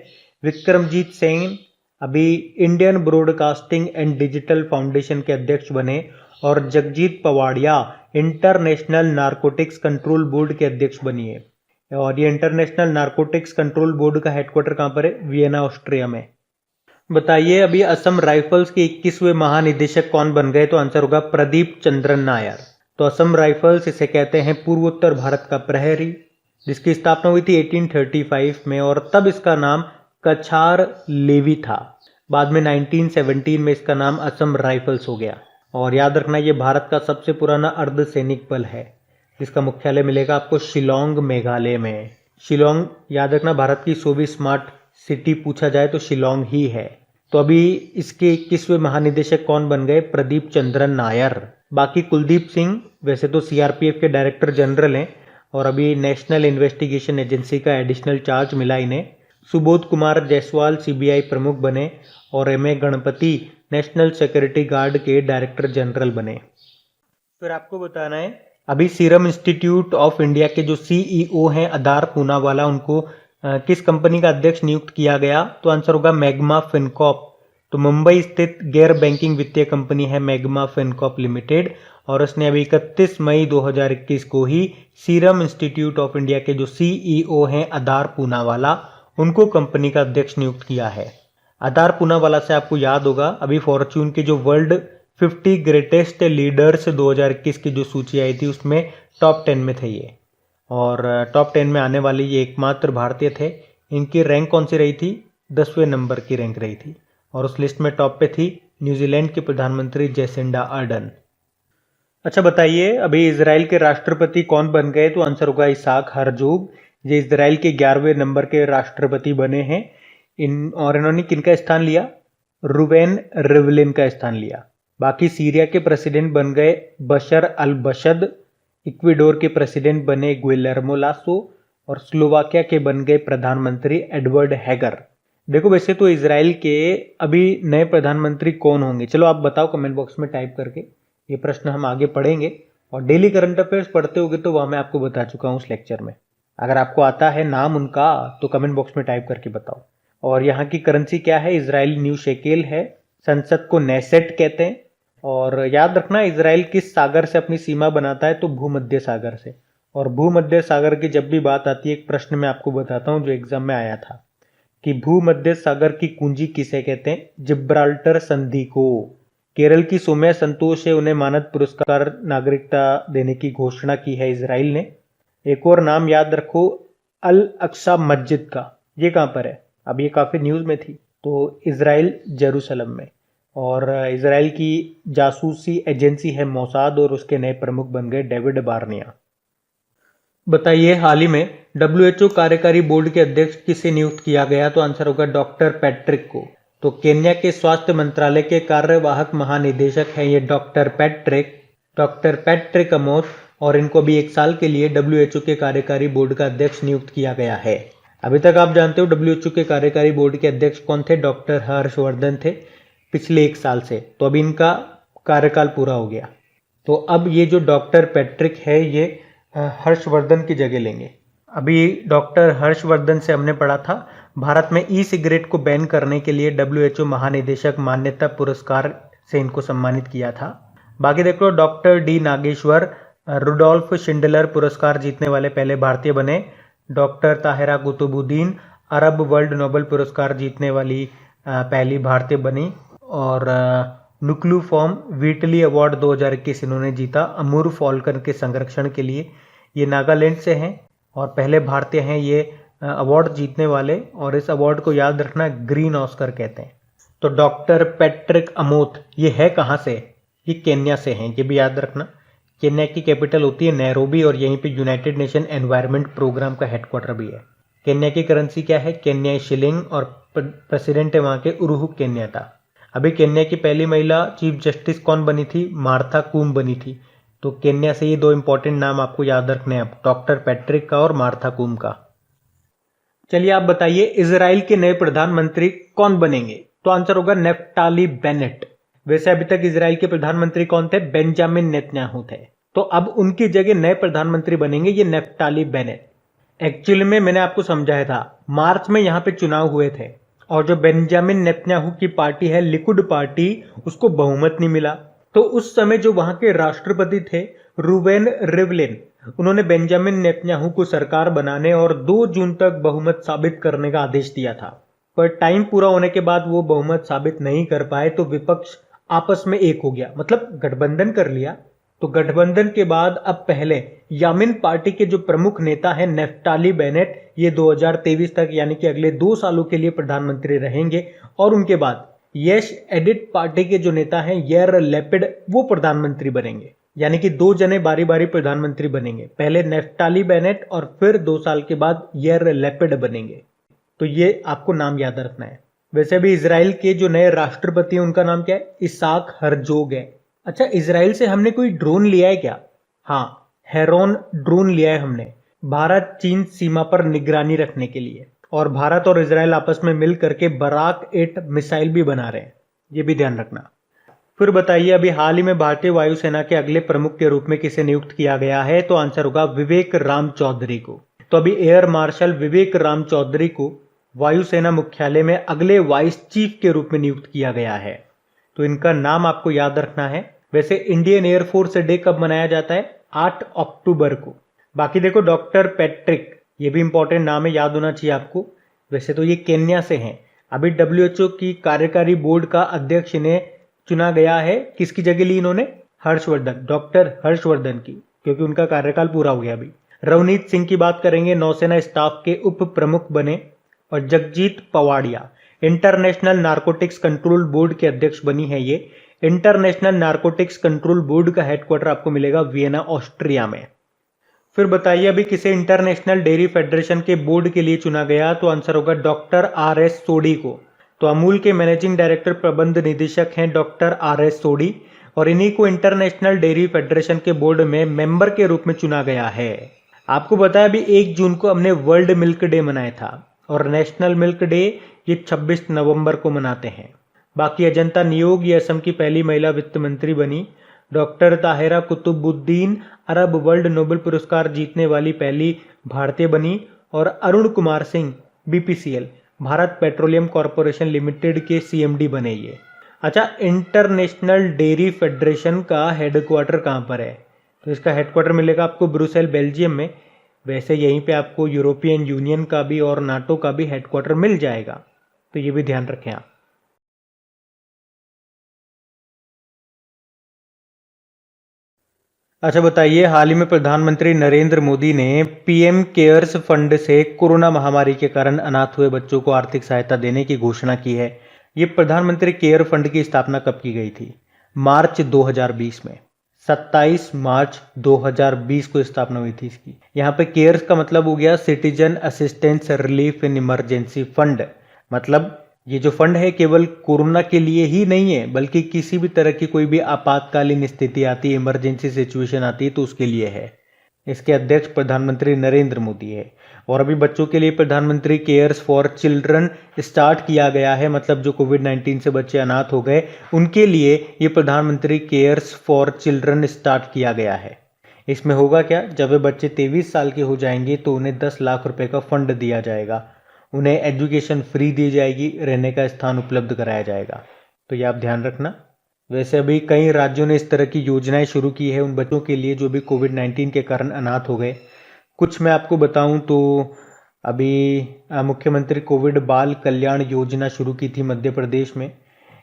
विक्रमजीत सिंह अभी Indian Broadcasting and Digital Foundation के अध्यक्ष बने। और Jagjit Pavadia International Narcotics Control Board के अध्यक्ष बनी है। और ये इंटरनेशनल नारकोटिक्स कंट्रोल बोर्ड का हेडक्वार्टर कहाँ पर है? वियना, ऑस्ट्रिया में। बताइए अभी असम राइफल्स के 21वें महानिदेशक कौन बन गए? तो आंसर होगा प्रदीप चंद्रन नायर। तो असम राइफल्स इसे कहते हैं पूर्वोत्तर भारत का प्रहरी, जिसकी स्थापना हुई थी 1835 में। और तब इसका नाम कछार लेवी था। बाद में 1917 में इसका नाम असम राइफल्स हो गया। और याद रखना ये भारत का सबसे पुराना अर्धसैनिक बल है, जिसका मुख्यालय मिलेगा आपको शिलोंग, मेघालय में। शिलोंग याद रखना, भारत की 100वीं स्मार्ट सिटी पूछा जाए तो शिलोंग ही है। तो अभी इसके 21वें महानिदेशक कौन बन गए? प्रदीप चंद्रन नायर। बाकी कुलदीप सिंह वैसे तो सीआरपीएफ के डायरेक्टर जनरल हैं और अभी नेशनल इन्वेस्टिगेशन एजेंसी का एडिशनल चार्ज मिला इन्हें। सुबोध कुमार जायसवाल सीबीआई प्रमुख बने और MA Ganpati national security guard के डायरेक्टर जनरल बने। फिर आपको बताना है अभी सीरम इंस्टीट्यूट ऑफ इंडिया के जो सीईओ हैं अदार पूनावाला, उनको किस कंपनी का अध्यक्ष नियुक्त किया गया? तो आंसर होगा मैग्मा फिनकॉर्प। तो मुंबई स्थित गैर बैंकिंग वित्तीय कंपनी है मैग्मा फिनकॉर्प लिमिटेड। और उसने अभी 31 मई 2021 को ही सीरम इंस्टीट्यूट ऑफ इंडिया के जो सीईओ हैं अदार पूनावाला, उनको कंपनी का अध्यक्ष नियुक्त किया है। अदार पूनावाला से आपको याद होगा अभी फॉर्च्यून के जो वर्ल्ड 50 ग्रेटेस्ट लीडर्स 2021 की जो सूची आई थी उसमें टॉप 10 में थे ये। और टॉप 10 में आने वाले ये एकमात्र भारतीय थे। इनकी रैंक कौन सी रही थी? 10वें नंबर की रैंक रही थी। और उस लिस्ट में टॉप पे थी न्यूजीलैंड के प्रधानमंत्री जेसिंडा अर्डन। अच्छा बताइए अभी इजराइल के राष्ट्रपति कौन बन गए? तो आंसर होगा इसाक हरजोग। ये इजराइल के 11वें नंबर के राष्ट्रपति बने हैं। इन्होंने किनका स्थान लिया? रुवेन रिवलिन का स्थान लिया। बाकी सीरिया के प्रेसिडेंट बन गए बशर अल बशद। इक्वाडोर के प्रेसिडेंट बने गुइलेर्मो लासो। और स्लोवाकिया के बन गए प्रधानमंत्री एडवर्ड हैगर। देखो वैसे तो इजराइल के अभी नए प्रधानमंत्री कौन होंगे, चलो आप बताओ कमेंट बॉक्स में टाइप करके। ये प्रश्न हम आगे पढ़ेंगे और डेली करंट अफेयर्स पढ़ते होगे तो वह मैं आपको बता चुका हूँ उस लेक्चर में। अगर आपको आता है नाम उनका तो कमेंट बॉक्स में टाइप करके बताओ। और यहाँ की करेंसी क्या है? इजराइल न्यू शेकेल है। संसद को नेसेट कहते हैं। और याद रखना इजराइल किस सागर से अपनी सीमा बनाता है? तो भूमध्य सागर से। और भूमध्य सागर की जब भी बात आती है एक प्रश्न मैं आपको बताता हूँ जो एग्जाम में आया था कि भूमध्य सागर की कुंजी किसे कहते हैं? जिब्राल्टर संधि को। केरल की सौम्या संतोष है, उन्हें मानद पुरस्कार नागरिकता देने की घोषणा की है इजराइल ने। एक और नाम याद रखो अल अक्सा मस्जिद का। ये कहाँ पर है? अब ये काफी न्यूज में थी। तो इजराइल जेरूसलम में। और इजराइल की जासूसी एजेंसी है मोसाद और उसके नए प्रमुख बन गए डेविड बार्निया। बताइए हाल ही में WHO कार्यकारी बोर्ड के अध्यक्ष किसे नियुक्त किया गया? तो आंसर होगा डॉक्टर पैट्रिक को। तो केन्या के स्वास्थ्य मंत्रालय के कार्यवाहक महानिदेशक हैं ये डॉक्टर पैट्रिक अमोथ। और इनको भी 1 साल के लिए WHO के कार्यकारी बोर्ड का अध्यक्ष नियुक्त किया गया है। अभी तक आप जानते हो WHO के कार्यकारी बोर्ड के अध्यक्ष कौन थे? डॉक्टर हर्षवर्धन थे पिछले 1 साल से। तो अभी इनका कार्यकाल पूरा हो गया। तो अब ये जो डॉक्टर पैट्रिक है ये हर्षवर्धन की जगह लेंगे। अभी डॉक्टर हर्षवर्धन से हमने पढ़ा था भारत में ई सिगरेट को बैन करने के लिए WHO महानिदेशक मान्यता पुरस्कार से इनको सम्मानित किया था। बाकी देखो doctor D Nageshwar Rudolf Schindler पुरस्कार जीतने वाले पहले भारतीय बने। Doctor Tahira Qutbuddin Arab world Nobel पुरस्कार जीतने वाली पहली भारतीय बनी। और नुक्लू फॉर्म व्हीटली अवार्ड 2021 इन्होंने जीता अमूर फॉल्कन के संरक्षण के लिए। ये नागालैंड से हैं और पहले भारतीय हैं ये अवार्ड जीतने वाले। और इस अवार्ड को याद रखना ग्रीन ऑस्कर कहते हैं। तो डॉक्टर पैट्रिक अमोथ ये है कहाँ से? ये केन्या से हैं, ये भी याद रखना। केन्या की कैपिटल होती है नैरोबी और यहीं पे यूनाइटेड नेशन एनवायरनमेंट प्रोग्राम का हेडक्वार्टर भी है। केन्या की करेंसी क्या है? केन्याई शिलिंग और प्रेसिडेंट है वहाँ के उरुहु केन्याटा। अभी केन्या की पहली महिला चीफ जस्टिस कौन बनी थी? मार्था कूम बनी थी। तो केन्या से ये दो इंपॉर्टेंट नाम आपको याद रखने हैं, डॉक्टर पैट्रिक का और मार्था कूम का। चलिए आप बताइए इजराइल के नए प्रधानमंत्री कौन बनेंगे? तो आंसर होगा नेफ्टाली बेनेट। वैसे अभी तक इजराइल के प्रधानमंत्री कौन थे? बेंजामिन नेतन्याहू थे। तो अब उनकी जगह नए प्रधानमंत्री बनेंगे ये नेफ्टाली बेनेट। एक्चुअली में मैंने आपको समझाया था, मार्च में यहाँ पे चुनाव हुए थे और जो बेंजामिन नेतन्याहू की पार्टी है लिकुड पार्टी, उसको बहुमत नहीं मिला। तो उस समय जो वहां के राष्ट्रपति थे रूवेन रिवलिन, उन्होंने बेंजामिन नेतन्याहू को सरकार बनाने और 2 जून तक बहुमत साबित करने का आदेश दिया था। पर टाइम पूरा होने के बाद वो बहुमत साबित नहीं कर पाए तो विपक्ष आपस में एक हो गया, मतलब गठबंधन कर लिया। तो गठबंधन के बाद अब पहले यामिन पार्टी के जो प्रमुख नेता हैं नेफ्टाली बेनेट, ये 2023 तक यानी कि अगले 2 सालों के लिए प्रधानमंत्री रहेंगे। और उनके बाद यश एडिट पार्टी के जो नेता हैं यार लैपिड, वो प्रधानमंत्री बनेंगे। यानी कि 2 जने बारी बारी प्रधानमंत्री बनेंगे, पहले नेफ्टाली बेनेट और फिर 2 साल के बाद यार लैपिड बनेंगे। तो ये आपको नाम याद रखना है। वैसे भी इजराइल के जो नए राष्ट्रपति हैं उनका नाम क्या है? इसाक हरजोग है। अच्छा, इजराइल से हमने कोई ड्रोन लिया है क्या? हाँ, हेरोन ड्रोन लिया है हमने, भारत चीन सीमा पर निगरानी रखने के लिए। और भारत और इजराइल आपस में मिल करके बराक 8 मिसाइल भी बना रहे हैं, ये भी ध्यान रखना। फिर बताइए अभी हाल ही में भारतीय वायुसेना के अगले प्रमुख के रूप में किसे नियुक्त किया गया है? तो आंसर होगा विवेक राम चौधरी को। तो अभी एयर मार्शल विवेक राम चौधरी को वायुसेना मुख्यालय में अगले वाइस चीफ के रूप में नियुक्त किया गया है। तो इनका नाम आपको याद रखना है। वैसे इंडियन एयरफोर्स डे कब मनाया जाता है? 8 अक्टूबर को। बाकी देखो डॉक्टर पैट्रिक, ये भी इंपॉर्टेंट नाम है, याद होना चाहिए आपको। वैसे तो ये केन्या से हैं। अभी WHO की कार्यकारी बोर्ड का अध्यक्ष इन्हें चुना गया है। किसकी जगह ली इन्होंने? हर्षवर्धन, डॉक्टर हर्षवर्धन की, क्योंकि उनका कार्यकाल पूरा हो गया अभी। रवनीत सिंह की बात करेंगे, नौसेना स्टाफ के उप प्रमुख बने। और Jagjit Pavadia International Narcotics Control Board के अध्यक्ष बनी है ये। इंटरनेशनल नारकोटिक्स कंट्रोल बोर्ड का हेडक्वार्टर आपको मिलेगा वियना ऑस्ट्रिया में। फिर बताइए अभी किसे इंटरनेशनल डेयरी फेडरेशन के बोर्ड के लिए चुना गया? तो आंसर होगा डॉक्टर RS सोडी को। तो अमूल के मैनेजिंग डायरेक्टर प्रबंध निदेशक हैं डॉक्टर RS सोडी और इन्हीं को इंटरनेशनल डेयरी फेडरेशन के बोर्ड में मेंबर के रूप में चुना गया है। आपको बताया अभी 1 जून को हमने वर्ल्ड मिल्क डे मनाया था और नेशनल मिल्क डे ये 26 नवंबर को मनाते हैं। बाकी अजंता नियोग ये असम की पहली महिला वित्त मंत्री बनी। Doctor Tahira Qutbuddin Arab world Nobel पुरस्कार जीतने वाली पहली भारतीय बनी। और Arun Kumar Singh BPCL Bharat petroleum corporation limited के CMD बने ये। अच्छा, इंटरनेशनल डेयरी फेडरेशन का हेडक्वार्टर कहाँ पर है? तो इसका हेडक्वार्टर मिलेगा आपको ब्रुसेल बेल्जियम में। वैसे यहीं पे आपको यूरोपियन यूनियन का भी और NATO का भी हेडक्वार्टर मिल जाएगा, तो ये भी ध्यान रखें आप। अच्छा बताइए, हाल ही में प्रधानमंत्री नरेंद्र मोदी ने PM केयर्स फंड से कोरोना महामारी के कारण अनाथ हुए बच्चों को आर्थिक सहायता देने की घोषणा की है। ये प्रधानमंत्री केयर फंड की स्थापना कब की गई थी? मार्च 2020 में। 27 मार्च 2020 को स्थापना हुई थी इसकी। यहाँ पे केयर्स का मतलब हो गया citizen assistance relief in emergency fund. मतलब ये जो फंड है केवल कोरोना के लिए ही नहीं है, बल्कि किसी भी तरह की कोई भी आपातकालीन स्थिति आती है, इमरजेंसी सिचुएशन आती है तो उसके लिए है। इसके अध्यक्ष प्रधानमंत्री नरेंद्र मोदी है। और अभी बच्चों के लिए प्रधानमंत्री केयर्स फॉर चिल्ड्रन स्टार्ट किया गया है। मतलब जो कोविड-19 से बच्चे अनाथ हो गए उनके लिए ये प्रधानमंत्री केयर्स फॉर चिल्ड्रन स्टार्ट किया गया है। इसमें होगा क्या, जब वे बच्चे 23 साल के हो जाएंगे तो उन्हें 10 लाख रुपए का फंड दिया जाएगा। उन्हें एजुकेशन फ्री दी जाएगी, रहने का स्थान उपलब्ध कराया जाएगा। तो ये आप ध्यान रखना। वैसे अभी कई राज्यों ने इस तरह की योजनाएं शुरू की है उन बच्चों के लिए जो भी कोविड-19 के कारण अनाथ हो गए। कुछ मैं आपको बताऊं तो अभी मुख्यमंत्री कोविड बाल कल्याण योजना शुरू की थी मध्य प्रदेश में।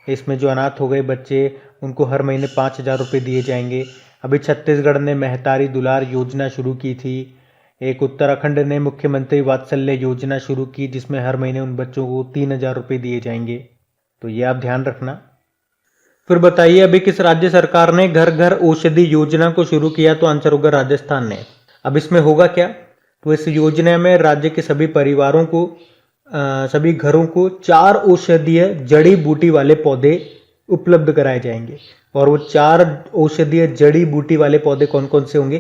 इसमें जो अनाथ हो गए बच्चे उनको हर महीने 5,000 रुपये दिए जाएंगे। अभी छत्तीसगढ़ ने महतारी दुलार योजना शुरू की थी। एक उत्तराखंड ने मुख्यमंत्री वात्सल्य योजना शुरू की जिसमें हर महीने उन बच्चों को 3,000 रुपये दिए जाएंगे। तो ये आप ध्यान रखना। फिर बताइए अभी किस राज्य सरकार ने घर घर औषधि योजना को शुरू किया? तो आंसर होगा राजस्थान ने। अब इसमें होगा क्या? तो इस योजना में राज्य के सभी परिवारों को सभी घरों को 4 औषधीय जड़ी बूटी वाले पौधे उपलब्ध कराए जाएंगे। और वो 4 औषधीय जड़ी बूटी वाले पौधे कौन कौन से होंगे?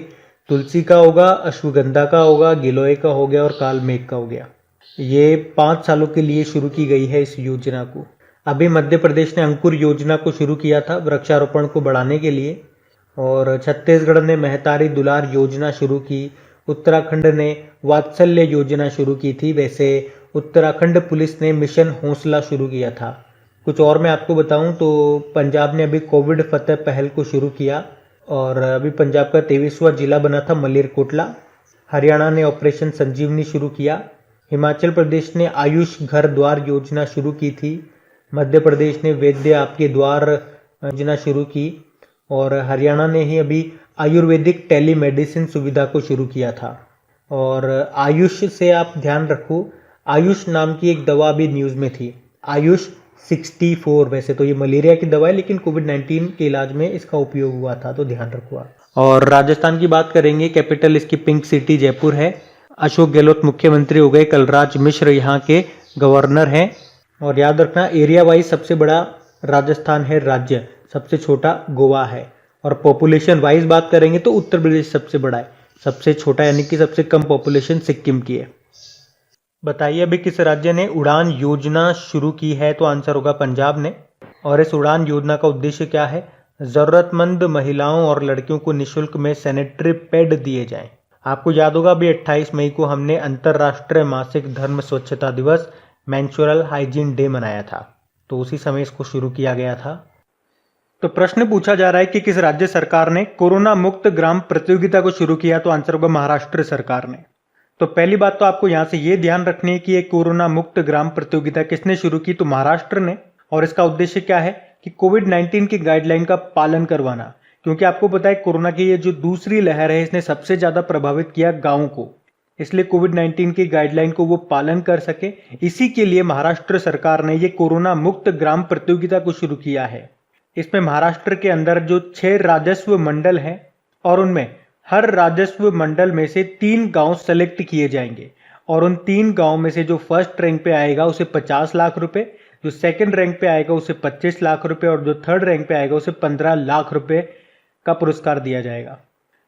तुलसी का होगा, अश्वगंधा का होगा, गिलोय का हो गया और कालमेघ का हो गया। ये 5 सालों के लिए शुरू की गई है इस योजना को। अभी मध्य प्रदेश ने अंकुर योजना को शुरू किया था वृक्षारोपण को बढ़ाने के लिए। और छत्तीसगढ़ ने महतारी दुलार योजना शुरू की। उत्तराखंड ने वात्सल्य योजना शुरू की थी। वैसे उत्तराखंड पुलिस ने मिशन हौसला शुरू किया था। कुछ और मैं आपको बताऊं तो पंजाब ने अभी कोविड फतेह पहल को शुरू किया और अभी पंजाब का 23वां जिला बना था मलेरकोटला। हरियाणा ने ऑपरेशन संजीवनी शुरू किया। हिमाचल प्रदेश ने आयुष घर द्वार योजना शुरू की थी। मध्य प्रदेश ने वैद्य आपके द्वार योजना शुरू की और हरियाणा ने ही अभी आयुर्वेदिक टेलीमेडिसिन सुविधा को शुरू किया था। और आयुष से आप ध्यान रखो, आयुष नाम की एक दवा अभी न्यूज़ में थी, आयुष 64। वैसे तो ये मलेरिया की दवा है लेकिन कोविड-19 के इलाज में इसका उपयोग हुआ था, तो ध्यान रखो आप। और राजस्थान की बात करेंगे, कैपिटल इसकी पिंक सिटी जयपुर है। अशोक गहलोत मुख्यमंत्री हो गए, कलराज मिश्र यहाँ के गवर्नर हैं। और याद रखना एरिया वाइज सबसे बड़ा राजस्थान है राज्य, सबसे छोटा गोवा है। और पॉपुलेशन वाइज बात करेंगे तो उत्तर प्रदेश सबसे बड़ा है, सबसे छोटा यानी कि सबसे कम पॉपुलेशन सिक्किम की है। बताइए अभी किस राज्य ने उड़ान योजना शुरू की है? तो आंसर होगा पंजाब ने। और इस उड़ान योजना का उद्देश्य क्या है? जरूरतमंद महिलाओं और लड़कियों को निःशुल्क में सैनिटरी पैड दिए जाएं। आपको याद होगा अभी 28 मई को हमने अंतर्राष्ट्रीय मासिक धर्म स्वच्छता दिवस मेंस्ट्रुअल हाइजीन डे मनाया था, तो उसी समय इसको शुरू किया गया था। तो प्रश्न पूछा जा रहा है कि किस राज्य सरकार ने कोरोना मुक्त ग्राम प्रतियोगिता को शुरू किया? तो आंसर होगा महाराष्ट्र सरकार ने। तो पहली बात तो आपको यहां से ये ध्यान रखनी है कि ये कोरोना मुक्त ग्राम प्रतियोगिता किसने शुरू की? तो महाराष्ट्र ने। और इसका उद्देश्य क्या है कि कोविड-19 की गाइडलाइन का पालन करवाना, क्योंकि आपको पता है कोरोना की ये जो दूसरी लहर है इसने सबसे ज्यादा प्रभावित किया गांवों को, इसलिए कोविड-19 की गाइडलाइन को वो पालन कर सके, इसी के लिए महाराष्ट्र सरकार ने ये कोरोना मुक्त ग्राम प्रतियोगिता को शुरू किया है। इसमें महाराष्ट्र के अंदर जो 6 राजस्व मंडल हैं और उनमें हर राजस्व मंडल में से 3 गांव सेलेक्ट किए जाएंगे और उन 3 गांव में से जो फर्स्ट रैंक पे आएगा उसे 50 लाख रुपए, जो सेकंड रैंक पे आएगा उसे 25 लाख रुपए और जो थर्ड रैंक पे आएगा उसे 15 लाख रुपए का पुरस्कार दिया जाएगा।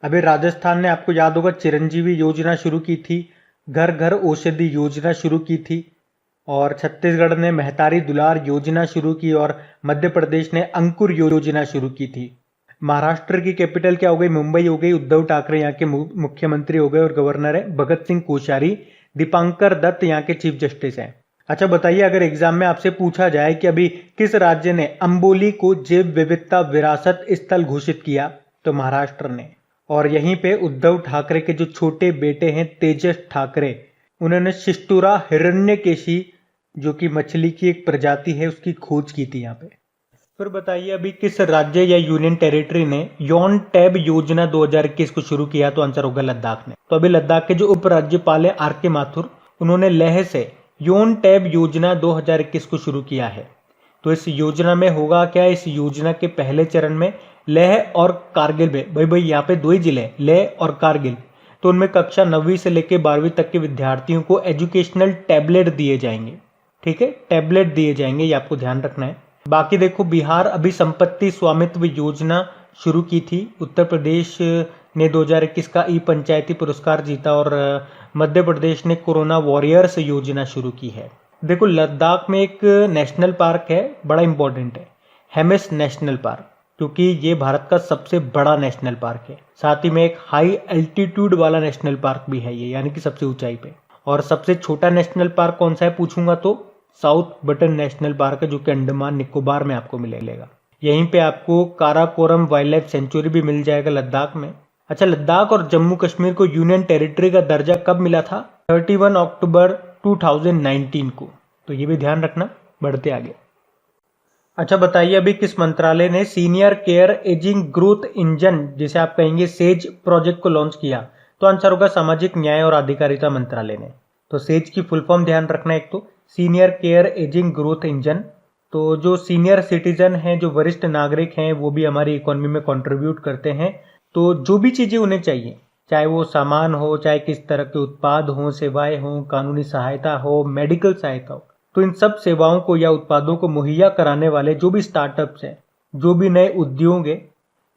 अभी राजस्थान ने आपको याद होगा चिरंजीवी योजना शुरू की थी, घर घर औषधि योजना शुरू की थी। और छत्तीसगढ़ ने महतारी दुलार योजना शुरू की और मध्य प्रदेश ने अंकुर योजना शुरू की थी। महाराष्ट्र की कैपिटल क्या हो गई? मुंबई हो गई। उद्धव ठाकरे यहाँ के मुख्यमंत्री हो गए और गवर्नर है भगत सिंह कोश्यारी। दीपांकर दत्त यहाँ के चीफ जस्टिस हैं। अच्छा बताइए, अगर एग्जाम में आपसे पूछा जाए कि अभी किस राज्य ने अंबोली को जैव विविधता विरासत स्थल घोषित किया? तो महाराष्ट्र ने। और यहीं पे उद्धव ठाकरे के जो छोटे बेटे हैं तेजस ठाकरे, उन्होंने शिष्टुरा हिरण्यकेशी जो कि मछली की एक प्रजाति है उसकी खोज की थी यहाँ पे। फिर बताइए अभी किस राज्य या यूनियन टेरिटरी ने यौन टैब योजना 2021 को शुरू किया? तो आंसर होगा लद्दाख ने। तो अभी लद्दाख के जो उपराज्यपाल है आर के माथुर, उन्होंने लेह से यौन टैब योजना 2021 को शुरू किया है। तो इस योजना में होगा क्या? इस योजना के पहले चरण में लेह और कारगिल में, भाई यहाँ पे 2 ही जिले लेह और कारगिल, तो उनमें कक्षा 9वीं से लेकर 12वीं तक के विद्यार्थियों को एजुकेशनल टैबलेट दिए जाएंगे। ठीक है, टैबलेट दिए जाएंगे, ये आपको ध्यान रखना है। बाकी देखो बिहार अभी संपत्ति स्वामित्व योजना शुरू की थी। उत्तर प्रदेश ने 2021 का ई पंचायती पुरस्कार जीता और मध्य प्रदेश ने कोरोना वॉरियर्स योजना शुरू की है। देखो लद्दाख में एक नेशनल पार्क है, बड़ा इंपॉर्टेंट है, हेमिस नेशनल पार्क, क्योंकि ये भारत का सबसे बड़ा नेशनल पार्क है। साथ ही में एक हाई एल्टीट्यूड वाला नेशनल पार्क भी है ये, यानी कि सबसे ऊंचाई पे। और सबसे छोटा नेशनल पार्क कौन सा है पूछूंगा तो साउथ बटन नेशनल पार्क है, जो कि अंडमान निकोबार में आपको मिलेगा। यहीं पे आपको काराकोरम वाइल्ड लाइफ सेंचुरी भी मिल जाएगा लद्दाख में। अच्छा, लद्दाख और जम्मू कश्मीर को यूनियन टेरिटरी का दर्जा कब मिला था? 31 अक्टूबर 2019 को। तो ये भी ध्यान रखना। बढ़ते आगे। अच्छा बताइए, अभी किस मंत्रालय ने senior care ageing growth engine, जिसे आप कहेंगे सेज प्रोजेक्ट को लॉन्च किया? तो आंसर होगा सामाजिक न्याय और अधिकारिता मंत्रालय ने। तो सेज की फुल फॉर्म ध्यान रखना, एक तो senior care ageing growth engine. तो जो सीनियर सिटीजन हैं, जो वरिष्ठ नागरिक हैं, वो भी हमारी इकोनॉमी में कंट्रीब्यूट करते हैं। तो जो भी चीज़ें उन्हें चाहिए, चाहे वो सामान हो, चाहे किस तरह के उत्पाद हों, सेवाएं हों, कानूनी सहायता हो, मेडिकल सहायता हो, तो इन सब सेवाओं को या उत्पादों को मुहैया कराने वाले जो भी स्टार्टअप्स हैं, जो भी नए उद्योग हैं,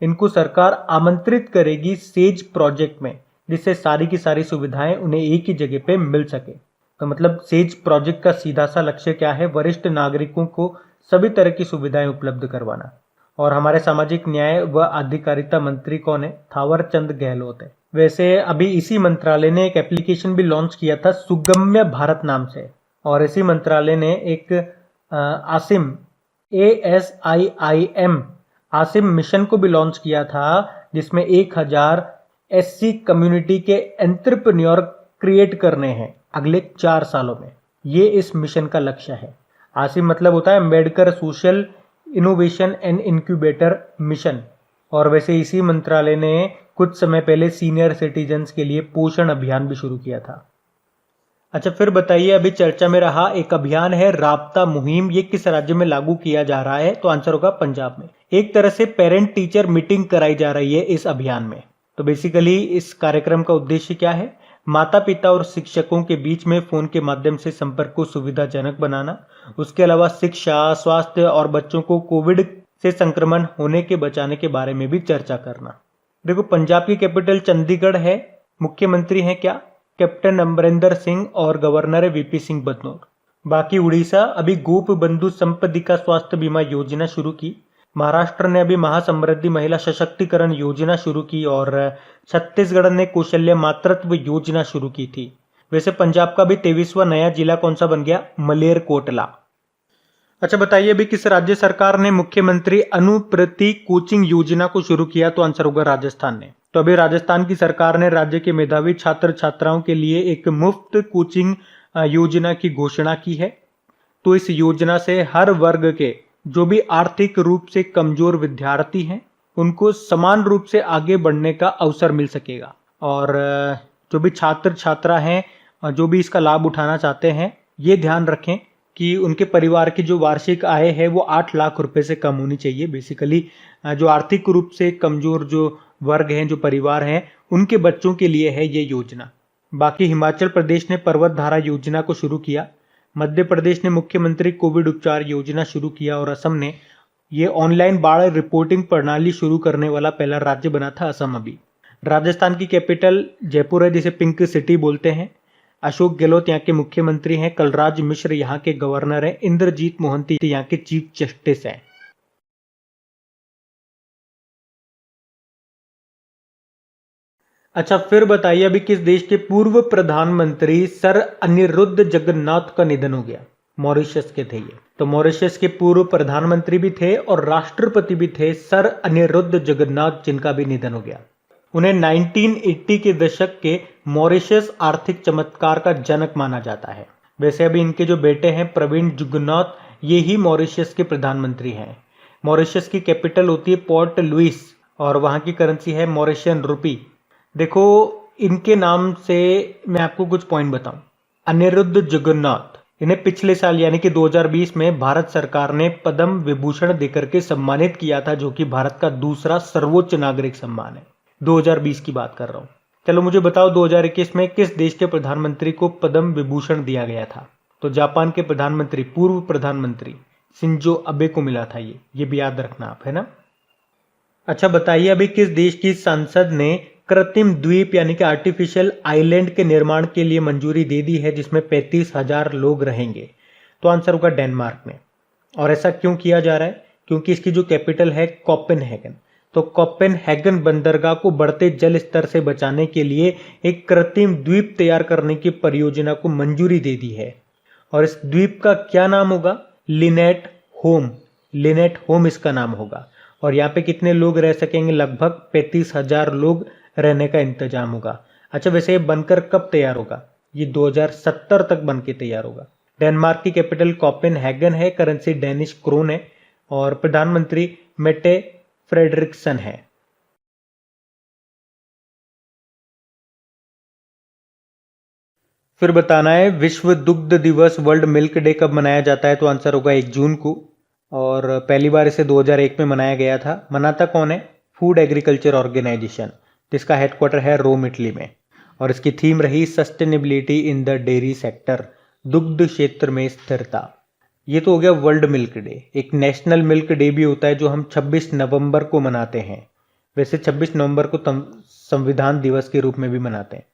इनको सरकार आमंत्रित करेगी सेज प्रोजेक्ट में, जिससे सारी की सारी सुविधाएं उन्हें एक ही जगह पे मिल सके। तो मतलब सेज प्रोजेक्ट का सीधा सा लक्ष्य क्या है? वरिष्ठ नागरिकों को सभी तरह की सुविधाएं उपलब्ध करवाना। और हमारे सामाजिक न्याय व अधिकारिता मंत्री कौन है? थावर चंद गहलोत है। वैसे अभी इसी मंत्रालय ने एक एप्लीकेशन भी लॉन्च किया था सुगम्य भारत नाम से, और इसी मंत्रालय ने एक आसिम ASIIM आसिम मिशन को भी लॉन्च किया था, जिसमें 1000 SC कम्युनिटी के एंटरप्रेन्योर क्रिएट करने हैं अगले 4 सालों में। ये इस मिशन का लक्ष्य है। आसिम मतलब होता है Ambedkar social innovation and incubator mission. और वैसे इसी मंत्रालय ने कुछ समय पहले सीनियर सिटीजन्स के लिए पोषण अभियान भी शुरू किया था। अच्छा, फिर बताइए, अभी चर्चा में रहा एक अभियान है राबता मुहिम, ये किस राज्य में लागू किया जा रहा है? तो आंसर होगा पंजाब में। एक तरह से पेरेंट टीचर मीटिंग कराई जा रही है इस अभियान में। तो बेसिकली इस कार्यक्रम का उद्देश्य क्या है? माता पिता और शिक्षकों के बीच में फोन के माध्यम से संपर्क को सुविधाजनक बनाना, उसके अलावा शिक्षा, स्वास्थ्य और बच्चों को कोविड से संक्रमण होने के बचाने के बारे में भी चर्चा करना। देखो, पंजाब की कैपिटल चंडीगढ़ है, मुख्यमंत्री हैं क्या? कैप्टन अमरिंदर सिंह, और गवर्नर है VP सिंह बदनौर। बाकी उड़ीसा अभी गोप बंधु संपदिका स्वास्थ्य बीमा योजना शुरू की। महाराष्ट्र ने अभी महासमृद्धि महिला सशक्तिकरण योजना शुरू की, और छत्तीसगढ़ ने कौशल्य मातृत्व योजना शुरू की थी। वैसे पंजाब का भी 23वां नया जिला कौन सा बन गया? मलेरकोटला। अच्छा बताइए, अभी किस राज्य सरकार ने मुख्यमंत्री अनुप्रति कोचिंग योजना को शुरू किया? तो आंसर होगा राजस्थान ने। तो अभी राजस्थान की सरकार ने राज्य के मेधावी छात्र छात्राओं के लिए एक मुफ्त कोचिंग योजना की घोषणा की है। तो इस योजना से हर वर्ग के जो भी आर्थिक रूप से कमजोर विद्यार्थी हैं, उनको समान रूप से आगे बढ़ने का अवसर मिल सकेगा। और जो भी छात्र छात्रा हैं, जो भी इसका लाभ उठाना चाहते हैं, ये ध्यान रखें कि उनके परिवार की जो वार्षिक आय है वो 8 लाख रुपए से कम होनी चाहिए। बेसिकली जो आर्थिक रूप से कमजोर जो वर्ग हैं, जो परिवार हैं, उनके बच्चों के लिए है ये योजना। बाकी हिमाचल प्रदेश ने पर्वत धारा योजना को शुरू किया, मध्य प्रदेश ने मुख्यमंत्री कोविड उपचार योजना शुरू किया, और असम ने ये ऑनलाइन बाढ़ रिपोर्टिंग प्रणाली शुरू करने वाला पहला राज्य बना था असम। अभी राजस्थान की कैपिटल जयपुर है, जिसे पिंक सिटी बोलते हैं। अशोक गहलोत यहाँ के मुख्यमंत्री हैं, कलराज मिश्र यहाँ के गवर्नर हैं, इंद्रजीत मोहंती यहाँ के चीफ जस्टिस हैं। अच्छा, फिर बताइए, अभी किस देश के पूर्व प्रधानमंत्री सर अनिरुद्ध जगन्नाथ का निधन हो गया? मॉरिशस के थे ये। तो मॉरिशस के पूर्व प्रधानमंत्री भी थे और राष्ट्रपति भी थे सर अनिरुद्ध जगन्नाथ, जिनका भी निधन हो गया। उन्हें 1980 के दशक के मॉरिशस आर्थिक चमत्कार का जनक माना जाता है। वैसे अभी इनके जो बेटे हैं प्रवीण जुगन्नाथ, ये ही मॉरिशस के प्रधानमंत्री हैं। मॉरिशस की कैपिटल होती है पोर्ट लुइस, और वहाँ की करेंसी है मॉरिशियन रुपी। देखो, इनके नाम से मैं आपको कुछ पॉइंट बताऊं। अनिरुद्ध जगन्नाथ, इन्हें पिछले साल यानी कि 2020 में भारत सरकार ने पद्म विभूषण देकर के सम्मानित किया था, जो कि भारत का दूसरा सर्वोच्च नागरिक सम्मान है। 2020 की बात कर रहा हूं। चलो मुझे बताओ, 2021 में किस देश के प्रधानमंत्री को पद्म विभूषण दिया गया था? तो जापान के प्रधानमंत्री, पूर्व प्रधानमंत्री शिंजो अबे को मिला था। ये भी याद रखना आप, है ना। अच्छा बताइए, अभी किस देश की संसद ने कृत्रिम द्वीप यानी कि आर्टिफिशियल आइलैंड के निर्माण के लिए मंजूरी दे दी है, जिसमें 35,000 लोग रहेंगे? तो आंसर होगा डेनमार्क में। और ऐसा क्यों किया जा रहा है? क्योंकि इसकी जो कैपिटल है कोपेनहेगन। तो कोपेनहेगन बंदरगाह को बढ़ते जल स्तर से बचाने के लिए एक कृत्रिम द्वीप तैयार करने की परियोजना को मंजूरी दे दी है। और इस द्वीप का क्या नाम होगा? Lynette home. लिनेट होम इसका नाम होगा। और यहाँ पे कितने लोग रह सकेंगे? लगभग 35,000 लोग रहने का इंतजाम होगा। अच्छा, वैसे ये बनकर कब तैयार होगा? ये 2070 तक बन के तैयार होगा। डेनमार्क की कैपिटल कोपेनहेगन है, करेंसी डेनिश क्रोन है और प्रधानमंत्री मेटे फ्रेडरिक्सन है। फिर बताना है विश्व दुग्ध दिवस वर्ल्ड मिल्क डे कब मनाया जाता है? तो आंसर होगा 1 जून को। और पहली बार इसे 2001 में मनाया गया था। मनाता कौन है? फूड एग्रीकल्चर ऑर्गेनाइजेशन, जिसका हेडक्वार्टर है रोम, इटली में। और इसकी थीम रही sustainability in the dairy sector, दुग्ध क्षेत्र में स्थिरता। ये तो हो गया वर्ल्ड मिल्क डे। एक नेशनल मिल्क डे भी होता है जो हम 26 नवंबर को मनाते हैं। वैसे 26 नवंबर को संविधान दिवस के रूप में भी मनाते हैं।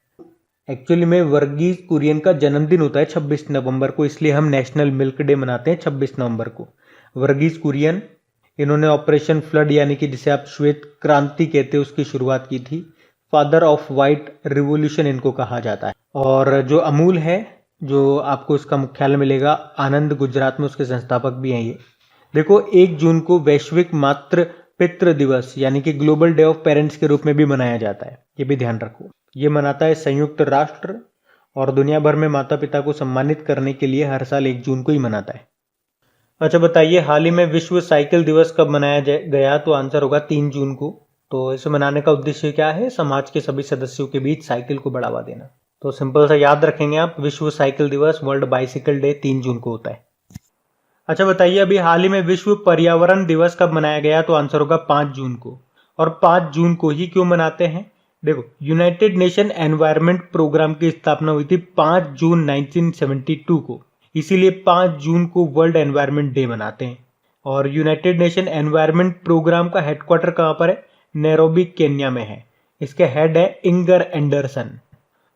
एक्चुअली में वर्गीज कुरियन का जन्मदिन होता है 26 नवंबर को, इसलिए हम नेशनल मिल्क डे मनाते हैं 26 नवंबर को। वर्गीज कुरियन, इन्होंने ऑपरेशन फ्लड यानी कि जिसे आप श्वेत क्रांति कहते हैं उसकी शुरुआत की थी। फादर ऑफ व्हाइट रिवॉल्यूशन इनको कहा जाता है। और जो अमूल है, जो आपको इसका मुख्यालय मिलेगा आनंद, गुजरात में, उसके संस्थापक भी हैं ये। देखो, 1 जून को वैश्विक मातृ पितृ दिवस यानी कि ग्लोबल डे ऑफ पेरेंट्स के रूप में भी मनाया जाता है। ये भी ध्यान रखो। ये मनाता है संयुक्त राष्ट्र और दुनिया भर में माता पिता को सम्मानित करने के लिए हर साल 1 जून को ही मनाता है। अच्छा बताइए, हाल ही में विश्व साइकिल दिवस कब मनाया गया? तो आंसर होगा 3 जून को। तो इसे मनाने का उद्देश्य क्या है? समाज के सभी सदस्यों के बीच साइकिल को बढ़ावा देना। तो सिंपल सा याद रखेंगे आप, विश्व साइकिल दिवस वर्ल्ड बाइसिकल डे 3 जून को होता है। अच्छा बताइए, अभी हाल ही में विश्व पर्यावरण दिवस कब मनाया गया? तो आंसर होगा 5 जून को। और 5 जून को ही क्यों मनाते हैं? देखो, यूनाइटेड नेशन एनवायरनमेंट प्रोग्राम की स्थापना हुई थी 5 जून 1972 को, इसीलिए 5 जून को वर्ल्ड एनवायरनमेंट डे मनाते हैं। और यूनाइटेड नेशन एनवायरनमेंट प्रोग्राम का हेडक्वार्टर कहाँ पर है? नैरोबी, केन्या में है। इसके हेड है इंगर एंडरसन।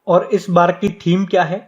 और इस बार की थीम क्या है?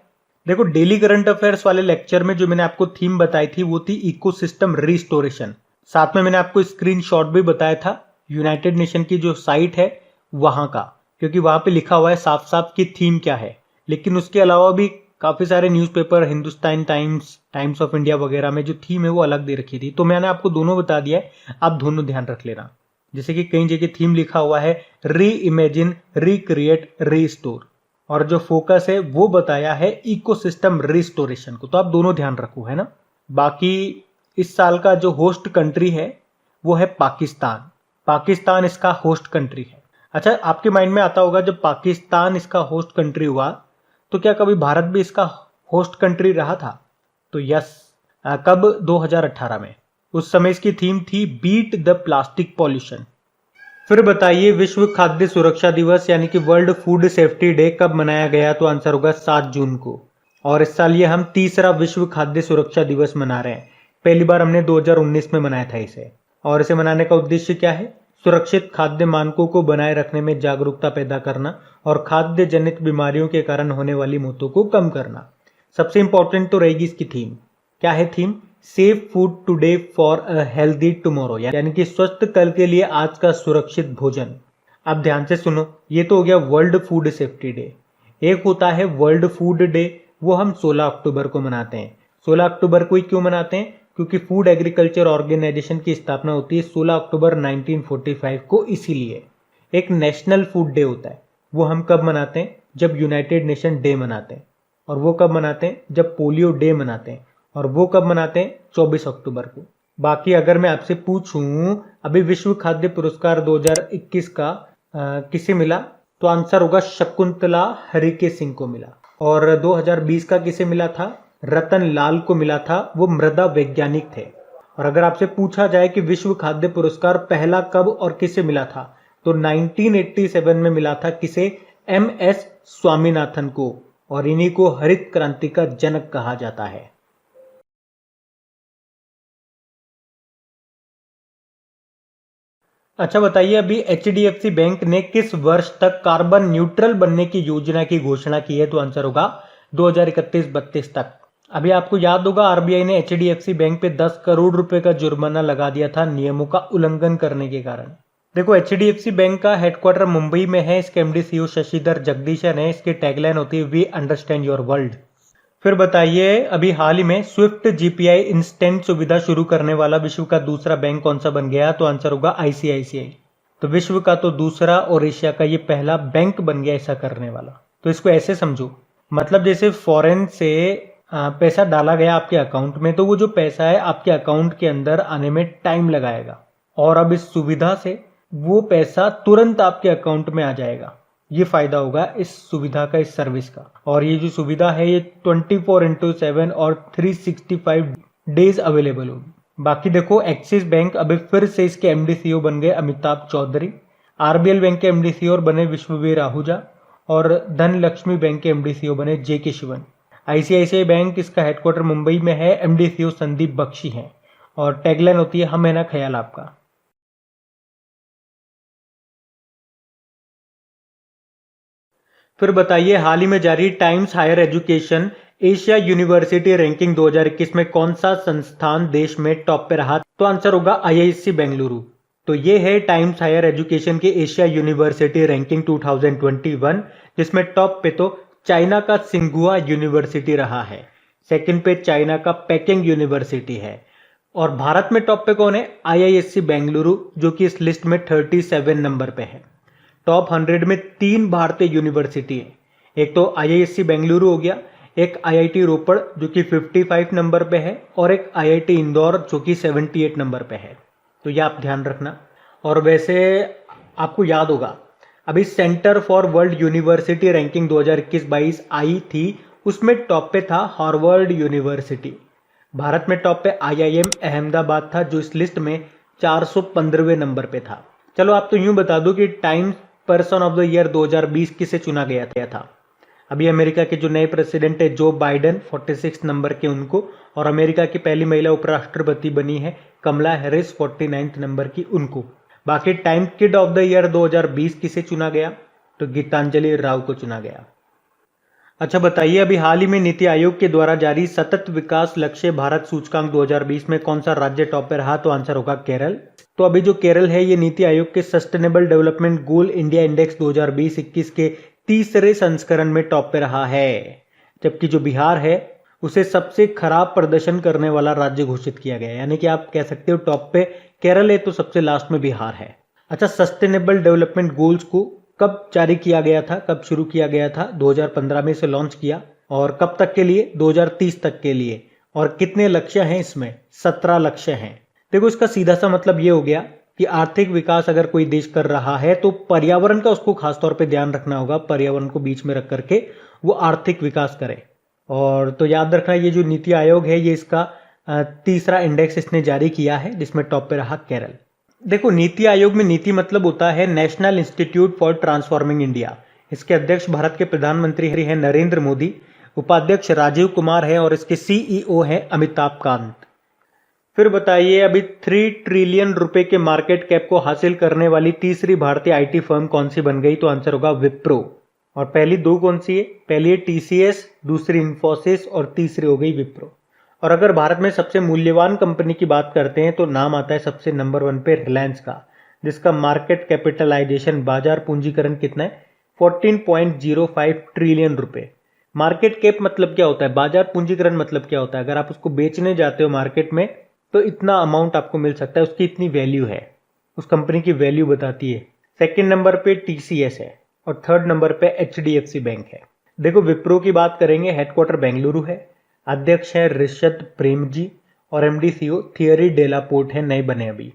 देखो, डेली करंट अफेयर्स वाले लेक्चर में जो मैंने आपको थीम बताई थी वो थी इकोसिस्टम रिस्टोरेशन। साथ में मैंने आपको स्क्रीनशॉट भी बताया था यूनाइटेड नेशन की जो साइट है वहां का, क्योंकि वहां पे लिखा हुआ है साफ साफ कि थीम क्या है। लेकिन उसके अलावा भी काफी सारे newspaper, Hindustan times, times of India वगैरह में जो थीम है वो अलग दे रखी थी। तो मैंने आपको दोनों बता दिया है, आप दोनों ध्यान रख लेना। जैसे कि कई जगह थीम लिखा हुआ है री इमेजिन, रिक्रिएट, रीस्टोर, और जो फोकस है वो बताया है इकोसिस्टम रिस्टोरेशन को। तो आप दोनों ध्यान रखो, है ना। बाकी इस साल का जो होस्ट कंट्री है वो है पाकिस्तान। पाकिस्तान इसका होस्ट कंट्री है। अच्छा, आपके माइंड में आता होगा जब पाकिस्तान इसका होस्ट कंट्री हुआ तो क्या कभी भारत भी इसका होस्ट कंट्री रहा था? तो यस, कब? 2018 में। उस समय इसकी थीम थी बीट द प्लास्टिक पॉल्यूशन। फिर बताइए, विश्व खाद्य सुरक्षा दिवस यानी कि वर्ल्ड फूड सेफ्टी डे कब मनाया गया? तो आंसर होगा 7 जून को। और इस साल ये हम तीसरा विश्व खाद्य सुरक्षा दिवस मना रहे हैं। पहली बार हमने 2019 में मनाया था इसे। और इसे मनाने का उद्देश्य क्या है? सुरक्षित खाद्य मानकों को बनाए रखने में जागरूकता पैदा करना और खाद्य जनित बीमारियों के कारण होने वाली मौतों को कम करना। सबसे इंपॉर्टेंट तो रहेगी इसकी थीम। क्या है theme? Safe food today for a healthy tomorrow, यानी कि स्वस्थ कल के लिए आज का सुरक्षित भोजन। अब ध्यान से सुनो, ये तो हो गया वर्ल्ड फूड सेफ्टी डे। एक होता है वर्ल्ड फूड डे, वो हम 16 अक्टूबर को मनाते हैं। 16 अक्टूबर को ही क्यों मनाते हैं? क्योंकि फूड एग्रीकल्चर ऑर्गेनाइजेशन की स्थापना होती है 16 अक्टूबर 1945 को, इसीलिए एक नेशनल फूड डे होता है। वो हम कब मनाते हैं? जब यूनाइटेड नेशन डे मनाते हैं। और वो कब मनाते हैं? जब पोलियो डे मनाते हैं। और वो कब मनाते हैं? 24 अक्टूबर को। बाकी अगर मैं आपसे पूछूं अभी विश्व खाद्य पुरस्कार 2021 का किसे मिला? तो आंसर होगा शकुंतला हरिके सिंह को मिला। और 2020 का किसे मिला था? रतन लाल को मिला था, वो मृदा वैज्ञानिक थे। और अगर आपसे पूछा जाए कि विश्व खाद्य पुरस्कार पहला कब और किसे मिला था, तो 1987 में मिला था। किसे? MS स्वामीनाथन को। और इन्हीं को हरित क्रांति का जनक कहा जाता है। अच्छा बताइए, अभी HDFC बैंक ने किस वर्ष तक कार्बन न्यूट्रल बनने की योजना की घोषणा की है? तो आंसर होगा 2031-32 तक। अभी आपको याद होगा RBI ने HDFC बैंक पे 10 करोड़ रुपए का जुर्माना लगा दिया था नियमों का उल्लंघन करने के कारण। देखो, HDFC बैंक का हेडक्वार्टर मुंबई में है। इसके MD CEO शशिधर जगदीशन है। इसकी टैगलाइन होती है वी अंडरस्टैंड योर वर्ल्ड। फिर बताइए अभी हाल ही में स्विफ्ट जीपीआई इंस्टेंट सुविधा शुरू करने वाला विश्व का दूसरा बैंक कौन सा बन गया? तो आंसर होगा आईसीआईसीआई। तो विश्व का तो दूसरा और एशिया का ये पहला बैंक बन गया ऐसा करने वाला। तो इसको ऐसे समझो, मतलब जैसे फॉरेन से पैसा डाला गया आपके अकाउंट में, तो वो जो पैसा है आपके अकाउंट के अंदर आने में टाइम लगाएगा, और अब इस सुविधा से वो पैसा तुरंत आपके अकाउंट में आ जाएगा। ये फायदा होगा इस सुविधा का, इस सर्विस का। और ये जो सुविधा है ये 24/7 और 365 डेज अवेलेबल होगी। बाकी देखो, एक्सिस बैंक अभी फिर से इसके एमडी सीईओ बन गए अमिताभ चौधरी, आरबीएल बैंक के एमडी सीईओ बने विश्ववीर आहूजा, और धनलक्ष्मी बैंक के एमडी सीईओ बने जेके शिवन। आईसीआईसीआई बैंक इसका हेडक्वार्टर मुंबई में है, एमडी सीईओ संदीप बख्शी हैं, और टैगलाइन होती है हम है ना ख्याल आपका। फिर बताइए हाल ही में जारी Times Higher Education Asia University ranking 2021 में कौन सा संस्थान देश में टॉप पे रहा? तो आंसर होगा आईआईएससी बेंगलुरु। तो ये है टाइम्स हायर एजुकेशन की एशिया यूनिवर्सिटी रैंकिंग 2021, जिसमें टॉप पे तो चाइना का सिंघुआ यूनिवर्सिटी रहा है, सेकंड पे चाइना का पेकिंग यूनिवर्सिटी है, और भारत में टॉप पे कौन है? आईआईएससी बेंगलुरु, जो कि इस लिस्ट में 37 नंबर पे है। टॉप 100 में 3 भारतीय यूनिवर्सिटी है, एक तो आईआईएससी बेंगलुरु हो गया, एक आईआईटी रोपड़ जो कि 55 नंबर पे है, और एक आईआईटी इंदौर जो कि 78 नंबर पे है। तो ये आप ध्यान रखना। और वैसे आपको याद होगा अभी centre for world university ranking 2021-22 आई थी, उसमें टॉप पे था हार्वर्ड यूनिवर्सिटी। भारत में टॉप पे आईआईएम अहमदाबाद था, जो इस लिस्ट में 415वें नंबर पे था। चलो आप तो यूं बता दो कि times person of the year 2020 किसे चुना गया था? अभी अमेरिका के जो नए प्रेसिडेंट है जो बाइडेन, 46 नंबर के उनको, और अमेरिका की पहली महिला उपराष्ट्रपति बनी है कमला हैरिस, 49 नंबर की उनको। बाकी time kid of the year 2020 किसे चुना गया? तो गीतांजलि राव को चुना गया। अच्छा बताइए अभी हाल ही में नीति आयोग के द्वारा जारी सतत विकास लक्ष्य भारत सूचकांक 2020 में कौन सा राज्य टॉप पे रहा? तो आंसर होगा केरल। तो अभी जो केरल है ये नीति आयोग के sustainable development goal India index 2020-21 के तीसरे संस्करण में टॉप पे रहा है, जबकि जो बिहार है उसे सबसे खराब प्रदर्शन करने वाला राज्य घोषित किया गया है। यानी कि आप कह सकते हो टॉप पे केरल है तो सबसे लास्ट में बिहार है। अच्छा, सस्टेनेबल डेवलपमेंट गोल्स को कब जारी किया गया था, कब शुरू किया गया था? 2015 में इसे लॉन्च किया, और कब तक के लिए? 2030 तक के लिए। और कितने लक्ष्य हैं इसमें? 17 लक्ष्य हैं। देखो इसका सीधा सा मतलब ये हो गया कि आर्थिक विकास अगर कोई देश कर रहा है तो पर्यावरण का उसको खासतौर पे ध्यान रखना होगा, पर्यावरण को बीच में रख करके वो आर्थिक विकास करे। और तो याद रखना ये जो नीति आयोग है ये इसका तीसरा इंडेक्स इसने जारी किया है, जिसमें टॉप पे रहा केरल। देखो नीति आयोग में नीति मतलब होता है national institute for transforming India. इसके अध्यक्ष भारत के प्रधानमंत्री हैं नरेंद्र मोदी, उपाध्यक्ष राजीव कुमार है, और इसके सीईओ हैं अमिताभ कांत। फिर बताइए अभी 3 ट्रिलियन रुपए के मार्केट कैप को हासिल करने वाली तीसरी भारतीय आईटी फर्म कौन सी बन गई? तो आंसर होगा विप्रो। और पहली दो कौन सी है? पहली है टीसीएस, दूसरी इन्फोसिस, और तीसरी हो गई विप्रो। और अगर भारत में सबसे मूल्यवान कंपनी की बात करते हैं तो नाम आता है सबसे नंबर 1 पे रिलायंस का, जिसका मार्केट कैपिटलाइजेशन, बाजार पूंजीकरण कितना है? 14.05 ट्रिलियन रुपए। मार्केट कैप मतलब क्या होता है? बाजार पूंजीकरण मतलब क्या होता है? अगर आप उसको बेचने जाते हो मार्केट में तो इतना अमाउंट आपको मिल सकता है, उसकी इतनी वैल्यू है, उस कंपनी की वैल्यू बताती है। सेकंड नंबर पे टीसीएस है, और थर्ड नंबर पे एचडीएफसी बैंक है। देखो विप्रो की बात करेंगे, हेडक्वार्टर बेंगलुरु है, अध्यक्ष है ऋषद प्रेम जी, और एमडी सीईओ थियरी डेलापोर्ट है, नए बने अभी।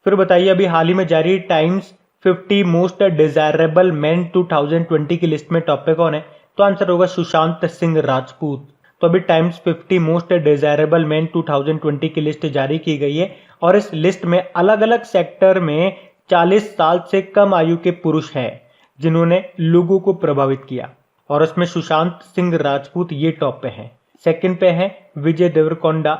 फिर बताइए अभी हाल ही में जारी टाइम्स 50 मोस्ट डिजायरेबल मैन 2020 की लिस्ट में टॉप पे कौन है? तो आंसर होगा सुशांत सिंह राजपूत। तो अभी टाइम्स 50 मोस्ट डिजायरेबल मैन 2020 की लिस्ट जारी की गई है, और इस लिस्ट में अलग अलग सेक्टर में 40 साल से कम आयु के पुरुष हैं जिन्होंने लोगों को प्रभावित किया, और उसमें सुशांत सिंह राजपूत ये टॉप पे हैं। सेकंड पे हैं विजय देवरकोंडा,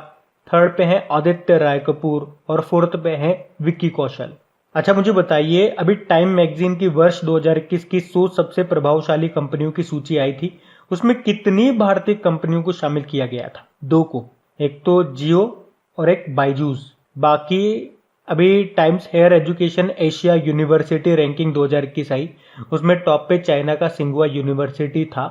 थर्ड पे हैं आदित्य राय कपूर, और फोर्थ पे हैं विक्की कौशल। अच्छा मुझे बताइए अभी टाइम मैगजीन की वर्ष 2021 की 100 सबसे प्रभावशाली कंपनियों की सूची आई थी, उसमें कितनी भारतीय कंपनियों को शामिल किया गया था? 2 को, एक तो जियो और एक बायजूस। बाकी अभी Times Higher Education Asia University ranking 2021 आई, उसमें टॉप पे चाइना का सिंघुआ यूनिवर्सिटी था,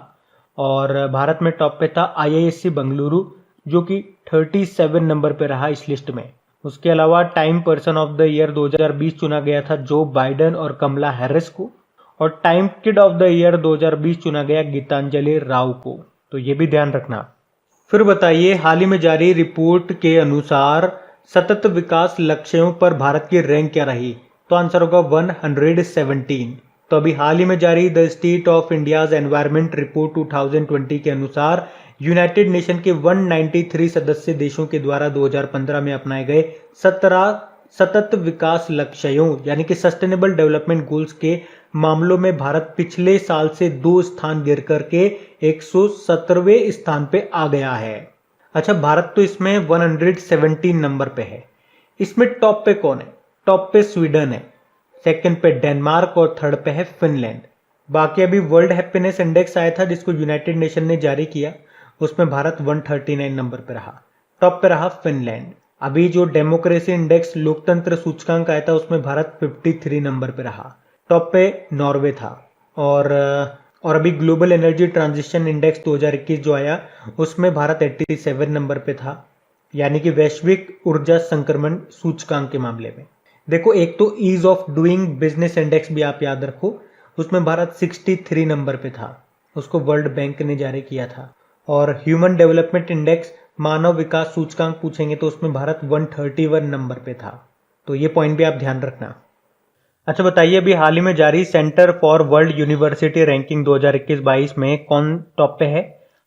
और भारत में टॉप पे था IISc बेंगलुरु जो कि 37 नंबर पे रहा इस लिस्ट में। उसके अलावा time person of the year 2020 चुना गया था जो बाइडेन और कमला हैरिस को, और time kid of the year 2020 चुना गया गीतांजलि राव को, तो ये भी ध्यान रखना। फिर बताइए, हाल ही में जारी रिपोर्ट के अनुसार सतत विकास लक्ष्यों पर भारत की रैंक क्या रही? तो आंसर होगा 117। तो अभी हाल ही में जारी the state of India's environment report 2020 के अनुसार यूनाइटेड नेशन के 193 सदस्य देशों के द्वारा 2015 में अपनाए गए 17 सतत विकास लक्ष्यों यानी कि सस्टेनेबल डेवलपमेंट गोल्स के मामलों में भारत पिछले साल से 2 स्थान गिर करके 117वें स्थान पे आ गया है। अच्छा, भारत तो इसमें 117 नंबर पे है। इसमें टॉप पे कौन है? टॉप पे स्वीडन है, सेकंड पे डेनमार्क और थर्ड पे है फिनलैंड। बाकी अभी वर्ल्ड हैप्पीनेस इंडेक्स आया था जिसको यूनाइटेड नेशन ने जारी किया, उसमें भारत 139 नंबर पे रहा। टॉप पे रहा फिनलैंड। अभी जो डेमोक्रेसी इंडेक्स लोकतंत्र सूचकांक आया था उसमें भारत 53 नंबर पे रहा। टॉप पे नॉर्वे था। और अभी ग्लोबल एनर्जी ट्रांजिशन इंडेक्स 2021 जो आया उसमें भारत 87 नंबर पे था, यानी कि वैश्विक ऊर्जा संक्रमण सूचकांक के मामले में। देखो, एक तो ease of doing business index भी आप याद रखो, उसमें भारत 63 नंबर पे था, उसको वर्ल्ड बैंक ने जारी किया था। और ह्यूमन डेवलपमेंट इंडेक्स मानव विकास सूचकांक पूछेंगे तो उसमें भारत 131 नंबर पे था, तो ये पॉइंट भी आप ध्यान रखना। अच्छा बताइए, अभी हाल ही में जारी centre for world university ranking 2021-22 में कौन टॉप पे है?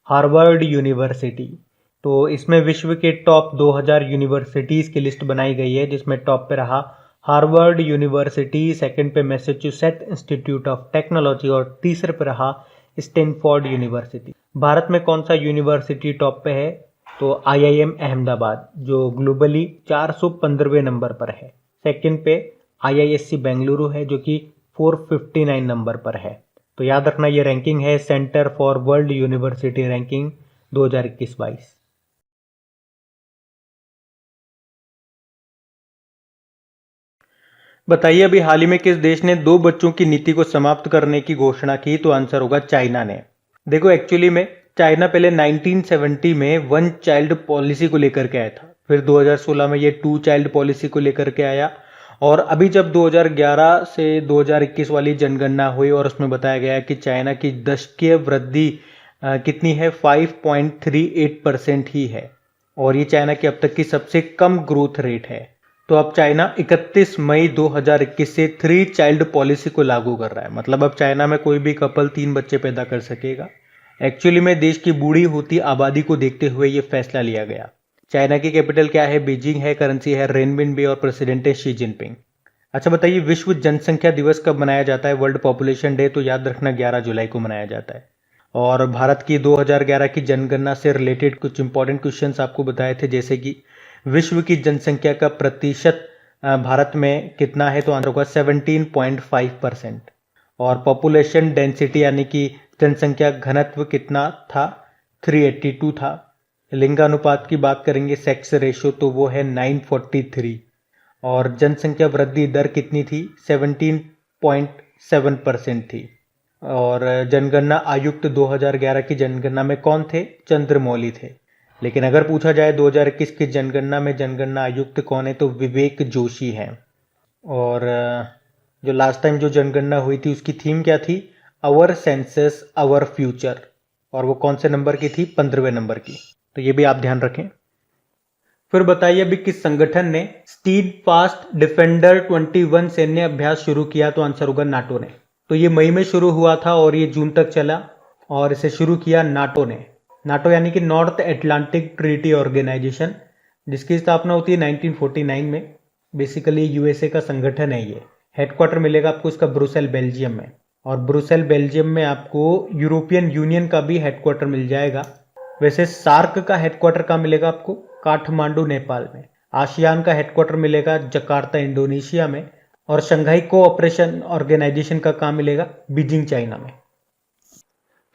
Harvard university. तो इसमें विश्व के टॉप 2000 यूनिवर्सिटीज की लिस्ट बनाई गई है जिसमें टॉप पे रहा हार्वर्ड यूनिवर्सिटी, सेकंड पे मैसेच्यूसेट्स इंस्टीट्यूट ऑफ टेक्नोलॉजी और तीसरे पे रहा स्टैनफोर्ड यूनिवर्सिटी। भारत में कौन सा यूनिवर्सिटी टॉप पे है? तो IIM अहमदाबाद जो ग्लोबली 415वें नंबर पर है। सेकंड पे IISc बेंगलुरु है जो कि 459 नंबर पर है। तो याद रखना, ये रैंकिंग है centre for world university ranking 2021-22। बताइए, अभी हाल ही में किस देश ने 2 बच्चों की नीति को समाप्त करने की घोषणा की? तो आंसर होगा चाइना ने। देखो, एक्चुअली में चाइना पहले 1970 में 1 चाइल्ड पॉलिसी को लेकर के आया था, फिर 2016 में ये 2 चाइल्ड पॉलिसी को लेकर के आया, और अभी जब 2011 से 2021 वाली जनगणना हुई और उसमें बताया गया कि चाइना की दशकीय वृद्धि कितनी है, 5.38% ही है, और ये चाइना की अब तक की सबसे कम ग्रोथ रेट है। तो अब चाइना 31 मई 2021 से 3 चाइल्ड पॉलिसी को लागू कर रहा है, मतलब अब चाइना में कोई भी कपल 3 बच्चे पैदा कर सकेगा। एक्चुअली में देश की बूढ़ी होती आबादी को देखते हुए ये फैसला लिया गया। चाइना की कैपिटल क्या है? बीजिंग है, करेंसी है रेनमिनबी और प्रेसिडेंट है शी जिनपिंग। अच्छा बताइए, विश्व जनसंख्या दिवस कब मनाया जाता है? वर्ल्ड पॉपुलेशन डे, तो याद रखना 11 जुलाई को मनाया जाता है। और भारत की 2011 की जनगणना से रिलेटेड कुछ इंपॉर्टेंट क्वेश्चंस आपको बताए थे, जैसे कि विश्व की जनसंख्या का प्रतिशत भारत में कितना है? तो आंसर होगा 17.5%। और पॉपुलेशन डेंसिटी यानी कि जनसंख्या घनत्व कितना था? 382 था। लिंगानुपात की बात करेंगे, सेक्स रेशियो, तो वो है 943। और जनसंख्या वृद्धि दर कितनी थी? 17.7% थी। और जनगणना आयुक्त 2011 की जनगणना में कौन थे? चंद्रमौली थे। लेकिन अगर पूछा जाए 2021 की जनगणना में जनगणना आयुक्त कौन है, तो विवेक जोशी हैं। और जो लास्ट टाइम जो जनगणना हुई थी उसकी थीम क्या थी? आवर सेंसस आवर फ्यूचर, और वो कौन से नंबर की थी? 15वें नंबर की। तो ये भी आप ध्यान रखें। फिर बताइए, अभी किस संगठन ने स्टीड फास्ट डिफेंडर 21 सैन्य अभ्यास शुरू किया? तो आंसर होगा नाटो ने। तो ये मई में शुरू हुआ था और ये जून तक चला, और इसे शुरू किया नाटो ने। नाटो यानी कि नॉर्थ एटलांटिक ट्रीटी ऑर्गेनाइजेशन, जिसकी स्थापना होती है 1949 में। बेसिकली यूएसए का संगठन है ये। हेडक्वार्टर मिलेगा आपको इसका ब्रुसेल बेल्जियम में, और ब्रुसेल बेल्जियम में आपको यूरोपियन यूनियन का भी हेडक्वार्टर मिल जाएगा। वैसे सार्क का हेडक्वार्टर कहाँ मिलेगा आपको? काठमांडू नेपाल में। आसियान का हेडक्वार्टर मिलेगा जकार्ता इंडोनेशिया में, और शंघाई कोऑपरेशन ऑर्गेनाइजेशन का कहाँ मिलेगा? बीजिंग चाइना में।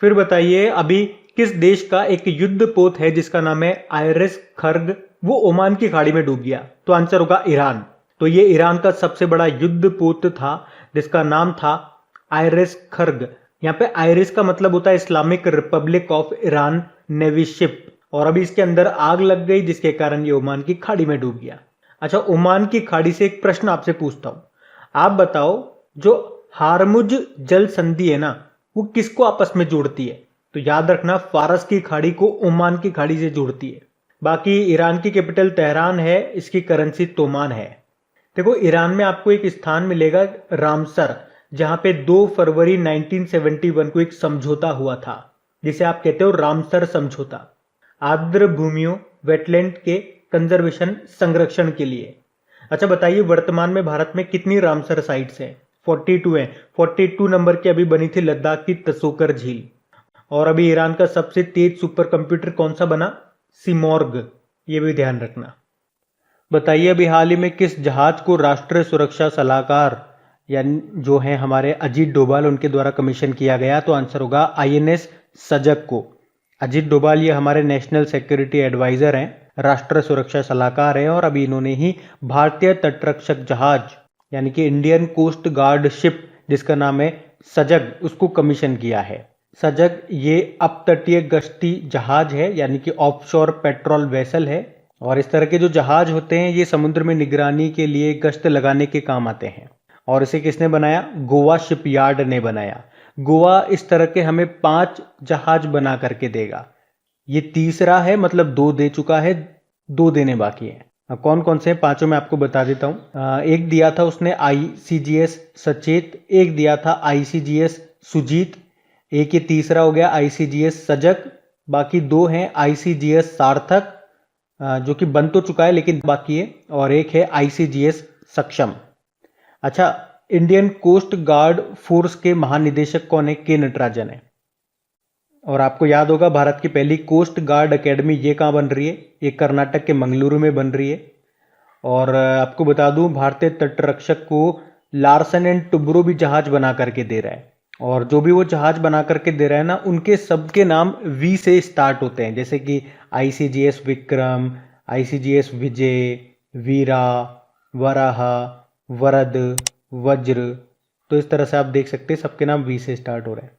फिर बताइए, अभी किस देश का एक युद्धपोत है जिसका नाम है आयरिस खर्ग, वो ओमान की खाड़ी में डूब गया? तो आंसर होगा ईरान। तो ये ईरान का सबसे बड़ा युद्धपोत था जिसका नाम था आयरिस खर्ग, यहाँ पे आयरिस का मतलब होता है Islamic Republic of Iran navy ship, और अभी इसके अंदर आग लग गई जिसके कारण ये ओमान की खाड़ी में डूब गया। अच्छा, ओमान की खाड़ी से एक प्रश्न आपसे पूछता हूं, आप बताओ जो हारमुज जल संधि है ना, वो किसको आपस में जोड़ती है? तो याद रखना, फारस की खाड़ी को ओमान की खाड़ी से जोड़ती है। बाकी ईरान की कैपिटल तेहरान है, इसकी करेंसी तोमान है। देखो, ईरान में आपको एक स्थान मिलेगा रामसर, जहां पे 2 फरवरी 1971 को एक समझौता हुआ था, जिसे आप कहते हो रामसर समझौता, आर्द्र भूमियों वेटलैंड के कंजर्वेशन संरक्षण के लिए। अच्छा बताइए, वर्तमान में भारत में कितनी रामसर साइट्स हैं? 42 है। 42 नंबर की अभी बनी थी लद्दाख की तसोकर झील। और अभी ईरान का सबसे तेज सुपर कंप्यूटर कौन सा बना? सिमोर्ग, ये भी ध्यान रखना। बताइए, अभी हाल ही में किस जहाज को राष्ट्रीय सुरक्षा सलाहकार यानी जो है हमारे अजीत डोभाल, उनके द्वारा कमीशन किया गया? तो आंसर होगा आईएनएस सजग को। अजीत डोभाल ये हमारे नेशनल सिक्योरिटी एडवाइजर हैं, राष्ट्रीय सुरक्षा सलाहकार हैं, और अभी इन्होंने ही भारतीय तटरक्षक जहाज यानी कि इंडियन कोस्ट गार्ड शिप जिसका नाम है सजग, उसको कमीशन किया है। सजग ये अपतटीय गश्ती जहाज है यानी कि ऑफशोर पेट्रोल वेसल है, और इस तरह के जो जहाज होते हैं ये समुद्र में निगरानी के लिए गश्त लगाने के काम आते हैं। और इसे किसने बनाया? गोवा शिपयार्ड ने बनाया। गोवा इस तरह के हमें 5 जहाज बना करके देगा। ये तीसरा है, मतलब 2 दे चुका है, 2 देने बाकी है। कौन कौन से हैं पांचों मैं आपको बता देता हूं। एक दिया था उसने आईसीजीएस सचेत, एक दिया था आईसीजीएस सुजीत, एक ये तीसरा हो गया आईसीजीएस सजग, बाकी 2 हैं आईसीजीएस सार्थक जो कि बन तो चुका है लेकिन बाकी है, और एक है आईसीजीएस सक्षम। अच्छा, इंडियन कोस्ट गार्ड फोर्स के महानिदेशक कौन है? के नटराजन है। और आपको याद होगा भारत की पहली कोस्ट गार्ड एकेडमी ये कहाँ बन रही है? ये कर्नाटक के मंगलुरु में बन रही है। और आपको बता दूं, भारतीय तटरक्षक को लार्सन एंड टुब्रो भी जहाज बना करके दे रहा है, और जो भी वो जहाज बना करके दे रहा है ना, उनके सबके नाम वी से स्टार्ट होते हैं, जैसे कि आईसीजीएस विक्रम, आईसीजीएस विजय, वीरा, वराहा, वरद, वज्र। तो इस तरह से आप देख सकते हैं सबके नाम वी से स्टार्ट हो रहे हैं।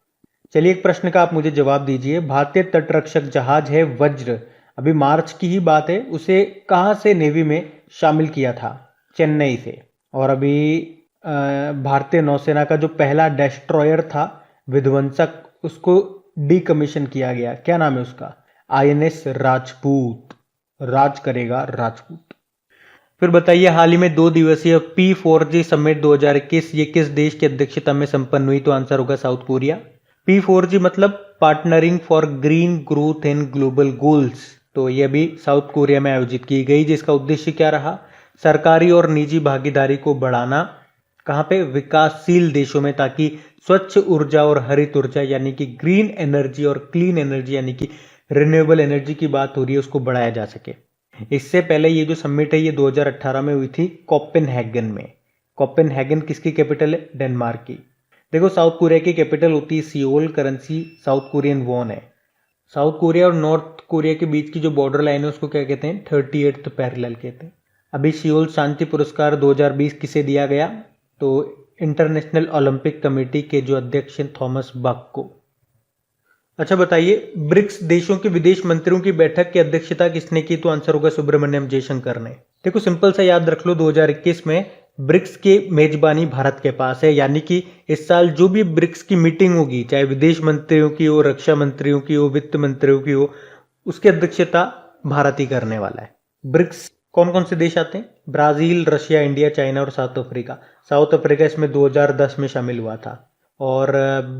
चलिए, एक प्रश्न का आप मुझे जवाब दीजिए। भारतीय तटरक्षक जहाज है वज्र, अभी मार्च की ही बात है, उसे कहां से नेवी में शामिल किया था? चेन्नई से। और अभी भारतीय नौसेना का जो पहला डेस्ट्रॉयर था विध्वंसक, उसको डीकमीशन किया गया। क्या नाम है उसका? आईएनएस राजपूत। राज करेगा राजपूत। फिर बताइए, हाल ही में 2 दिवसीय P4G समिट 2021 ये किस देश की अध्यक्षता में संपन्न हुई? तो आंसर होगा साउथ कोरिया। P4G मतलब partnering for green growth and global goals. तो ये भी साउथ कोरिया में आयोजित की गई, जिसका उद्देश्य क्या रहा? सरकारी और निजी भागीदारी को बढ़ाना। कहाँ पे? विकासशील देशों में, ताकि स्वच्छ ऊर्जा और हरित ऊर्जा यानी कि ग्रीन एनर्जी और क्लीन एनर्जी यानी कि रिन्यूएबल एनर्जी की बात हो रही है, उसको बढ़ाया जा सके। इससे पहले ये जो समिट है ये 2018 में हुई थी कोपेनहेगन में। कोपेनहेगन किसकी कैपिटल है? डेनमार्क की। देखो, साउथ कोरिया की कैपिटल होती है Seoul, currency south Korean von है। साउथ कोरिया और नॉर्थ कोरिया के बीच की जो बॉर्डर लाइन है उसको क्या कहते हैं? 38th पैरेलल कहते हैं। अभी सियोल शांति पुरस्कार 2020 किसे दिया गया? तो इंटरनेशनल ओलंपिक कमेटी के जो अध्यक्ष हैं थॉमस बक को। अच्छा बताइए, ब्रिक्स देशों के विदेश मंत्रियों की बैठक की अध्यक्षता किसने की? तो आंसर होगा सुब्रमण्यम जयशंकर ने। देखो, सिंपल सा याद रख लो, 2021 में ब्रिक्स की मेजबानी भारत के पास है, यानी कि इस साल जो भी ब्रिक्स की मीटिंग होगी, चाहे विदेश मंत्रियों की हो, रक्षा मंत्रियों की हो, वित्त मंत्रियों की हो, उसकी अध्यक्षता भारत ही करने वाला है। ब्रिक्स कौन कौन से देश आते हैं? ब्राजील, रशिया, इंडिया, चाइना और साउथ अफ्रीका। साउथ अफ्रीका इसमें 2010 में शामिल हुआ था। और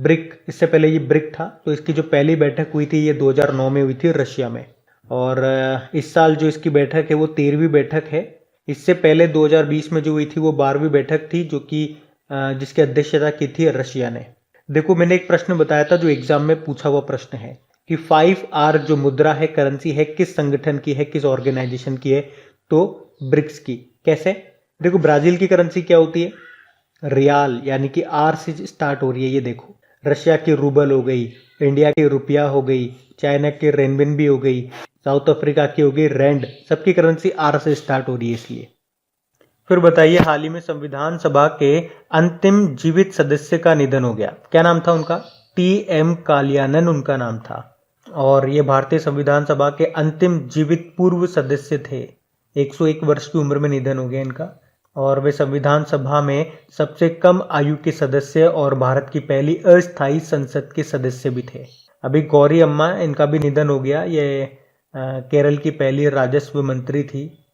ब्रिक, इससे पहले ये ब्रिक था, तो इसकी जो पहली बैठक हुई थी ये 2009 में हुई थी रशिया में। और इस साल जो इसकी बैठक है वो 13वीं बैठक है। इससे पहले 2020 में जो हुई थी वो 12वीं बैठक थी, जो कि जिसकी अध्यक्षता की थी रशिया ने। देखो, मैंने एक प्रश्न बताया था जो एग्जाम में पूछा हुआ प्रश्न है कि 5R जो मुद्रा है, करेंसी है, किस संगठन की है, किस ऑर्गेनाइजेशन की है? तो ब्रिक्स की। कैसे? देखो, ब्राजील की करेंसी क्या होती है? रियाल, यानी कि R से स्टार्ट हो रही है, ये देखो। रशिया की रूबल हो गई, इंडिया की रुपया हो गई, चाइना की रेनबिन हो गई, साउथ अफ्रीका की हो गई रैंड, सबकी करेंसी R से स्टार्ट हो रही है इसलिए। फिर बताइए, हाल ही में संविधान सभा के अंतिम जीवित सदस्य का निधन हो गया, क्या नाम था उनका? T.M. कालियानन उनका नाम था और ये भारतीय संविधान सभा के अंतिम जीवित पूर्व सदस्य थे। 101 वर्ष की उम्र में निधन हो गया इनका और वे संविधान सभा में सबसे कम आयु के सदस्य और भारत की पहली अस्थायी संसद के सदस्य भी थे। अभी गौरी अम्मा, इनका भी निधन हो गया। ये केरल की पहली राजस्व मंत्री थी